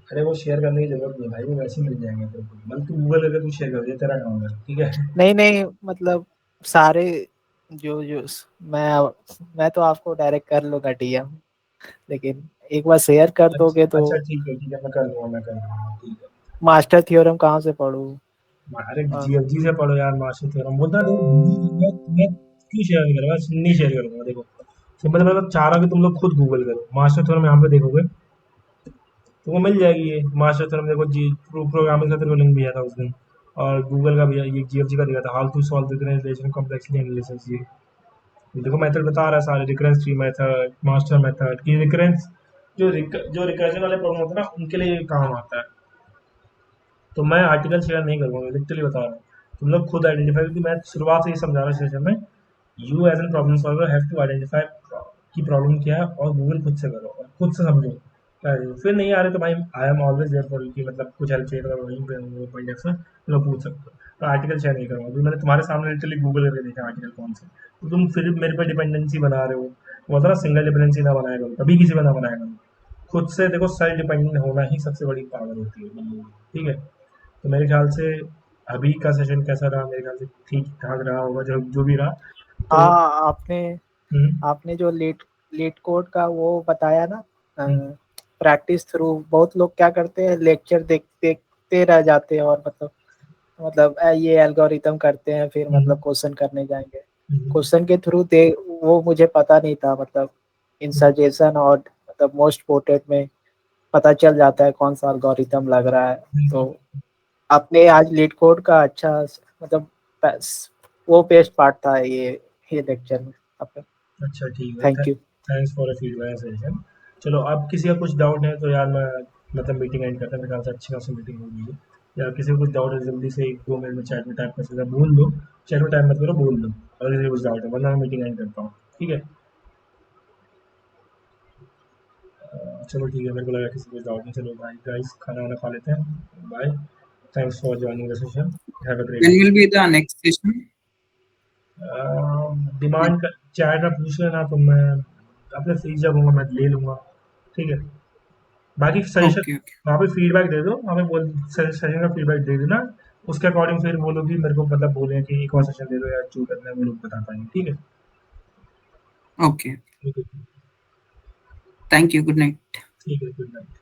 अरे वो शेयर करने की जरूरत नहीं भाई, वो वैसे ही मिल जाएंगे तेरे को, मतलब तू गूगल करके तू शेयर कर दे, तेरा काम है, ठीक है। नहीं मतलब सारे जो मैं तो आपको डायरेक्ट कर लूंगा डीएम, लेकिन एक बार शेयर कर दोगे तो। अच्छा ठीक है, मैं कर लूँगा, ठीक है। मास्टर थ्योरम कहाँ से पढूं? अरे जीएफजी से पढ़ो यार, मास्टर थ्योरम बोलता है। मैं क्यों शेयर नहीं करूँगा, नहीं शेयर करूँगा। देखो सिंपल, मतलब चाह रहा कि तुम लोग खुद गूगल करो मास्टर थ्योरम, यहाँ पे देखोगे तुमको मिल जाएगी ये मास्टर थ्योरम। देखो जी प्रोग्रामिंग का तेरे को लिंक भी आया था उस दिन, और गूगल का भी है, ये जीएफजी का दिया था, how to solve difference relation complexity analysis. ये देखो मेथड बता रहा है सारे, recurrence tree method, master method की रिकरेंस, जो रिकर्जन वाले प्रॉब्लम होते हैं ना उनके लिए काम आता है। तो मैं आर्टिकल शेयर नहीं करूँगा, मैं लिटरली बता रहा हूँ, तुम लोग खुद आइडेंटिफाई, क्योंकि मैं शुरुआत से ही समझा रहा हूँ सेशन में, you as an problem solver have to identify की प्रॉब्लम क्या है, और गूगल खुद से करो और खुद से समझो क्या है। फिर नहीं आ रहे तो भाई I am always there for you, कि मतलब कुछ हेल्प चाहिए तो वहीं पे पॉइंट से तुम लोग पूछ सकते हो। तो आर्टिकल शेयर नहीं करूँगा, क्योंकि मैंने तुम्हारे सामने लिटरली गूगल करके देखा आर्टिकल कौन से, तो तुम फिर मेरे पे डिपेंडेंसी बना रहे हो। वो था ना, सिंगल डिपेंडेंसी ना बनाया करो, कभी किसी पे ना बनाया करो। खुद से देखो, सेल्फ डिपेंडेंट होना ही सबसे बड़ी पावर होती है, ठीक है। तो मेरे ख्याल से अभी का सेशन कैसा रहा, मेरे ख्याल से ठीक ठाक रहा होगा, जो भी रहा। तो हाँ, आपने जो लेट कोड का वो बताया ना, प्रैक्टिस थ्रू, बहुत लोग क्या करते हैं लेक्चर देखते रह जाते हैं, और मतलब ये एल्गोरिथम करते हैं, फिर मतलब क्वेश्चन करने जाएंगे, क्वेश्चन के थ्रू वो मुझे पता नहीं था, मतलब इन सजेशन और मतलब मोस्ट पोर्टेड में पता चल जाता है कौन सा एल्गोरिथम लग रहा है। तो आपने आज लीड कोड का अच्छा, मतलब वो बेस्ट पार्ट था ये लेक्चर में आपका। अच्छा ठीक है, thank you. Thanks for feedback session. चलो अब किसी का कुछ डाउट है तो यार मैं मतलब मीटिंग एंड करते हैं। मेरे ख्याल से अच्छी खासी मीटिंग होगी ये। या किसी को कुछ डाउट है जल्दी से 1-2 मिनट में चैट में टाइप कर सकते हैं, बोल दो। चैट में टाइप मत करो, बोल दो अगर किसी को कुछ डाउट है, वरना मैं मीटिंग एंड करता हूँ। ठीक है, चलो ठीक है, मेरे को लगा किसी को कुछ डाउट नहीं। चलो बाय गाइस, खाना वाना खा लेते हैं। Bye, thanks for joining the session, have a great When day. will be the next session? Demand का चैट में पूछ लेना, तो मैं अपने फ्री जब होगा मैं ले लूँगा। ठीक है, बाकी सजेशन Okay, okay. वहाँ पे फीडबैक दे दो, हमें बोल सेशन का फीडबैक दे देना। उसके अकॉर्डिंग फिर वो लोग भी मेरे को मतलब बोले कि एक और सेशन दे दो या जो करना है वो लोग बता पाएंगे। ठीक है, Okay. Thank you. Good night. ठीक है, गुड नाइट।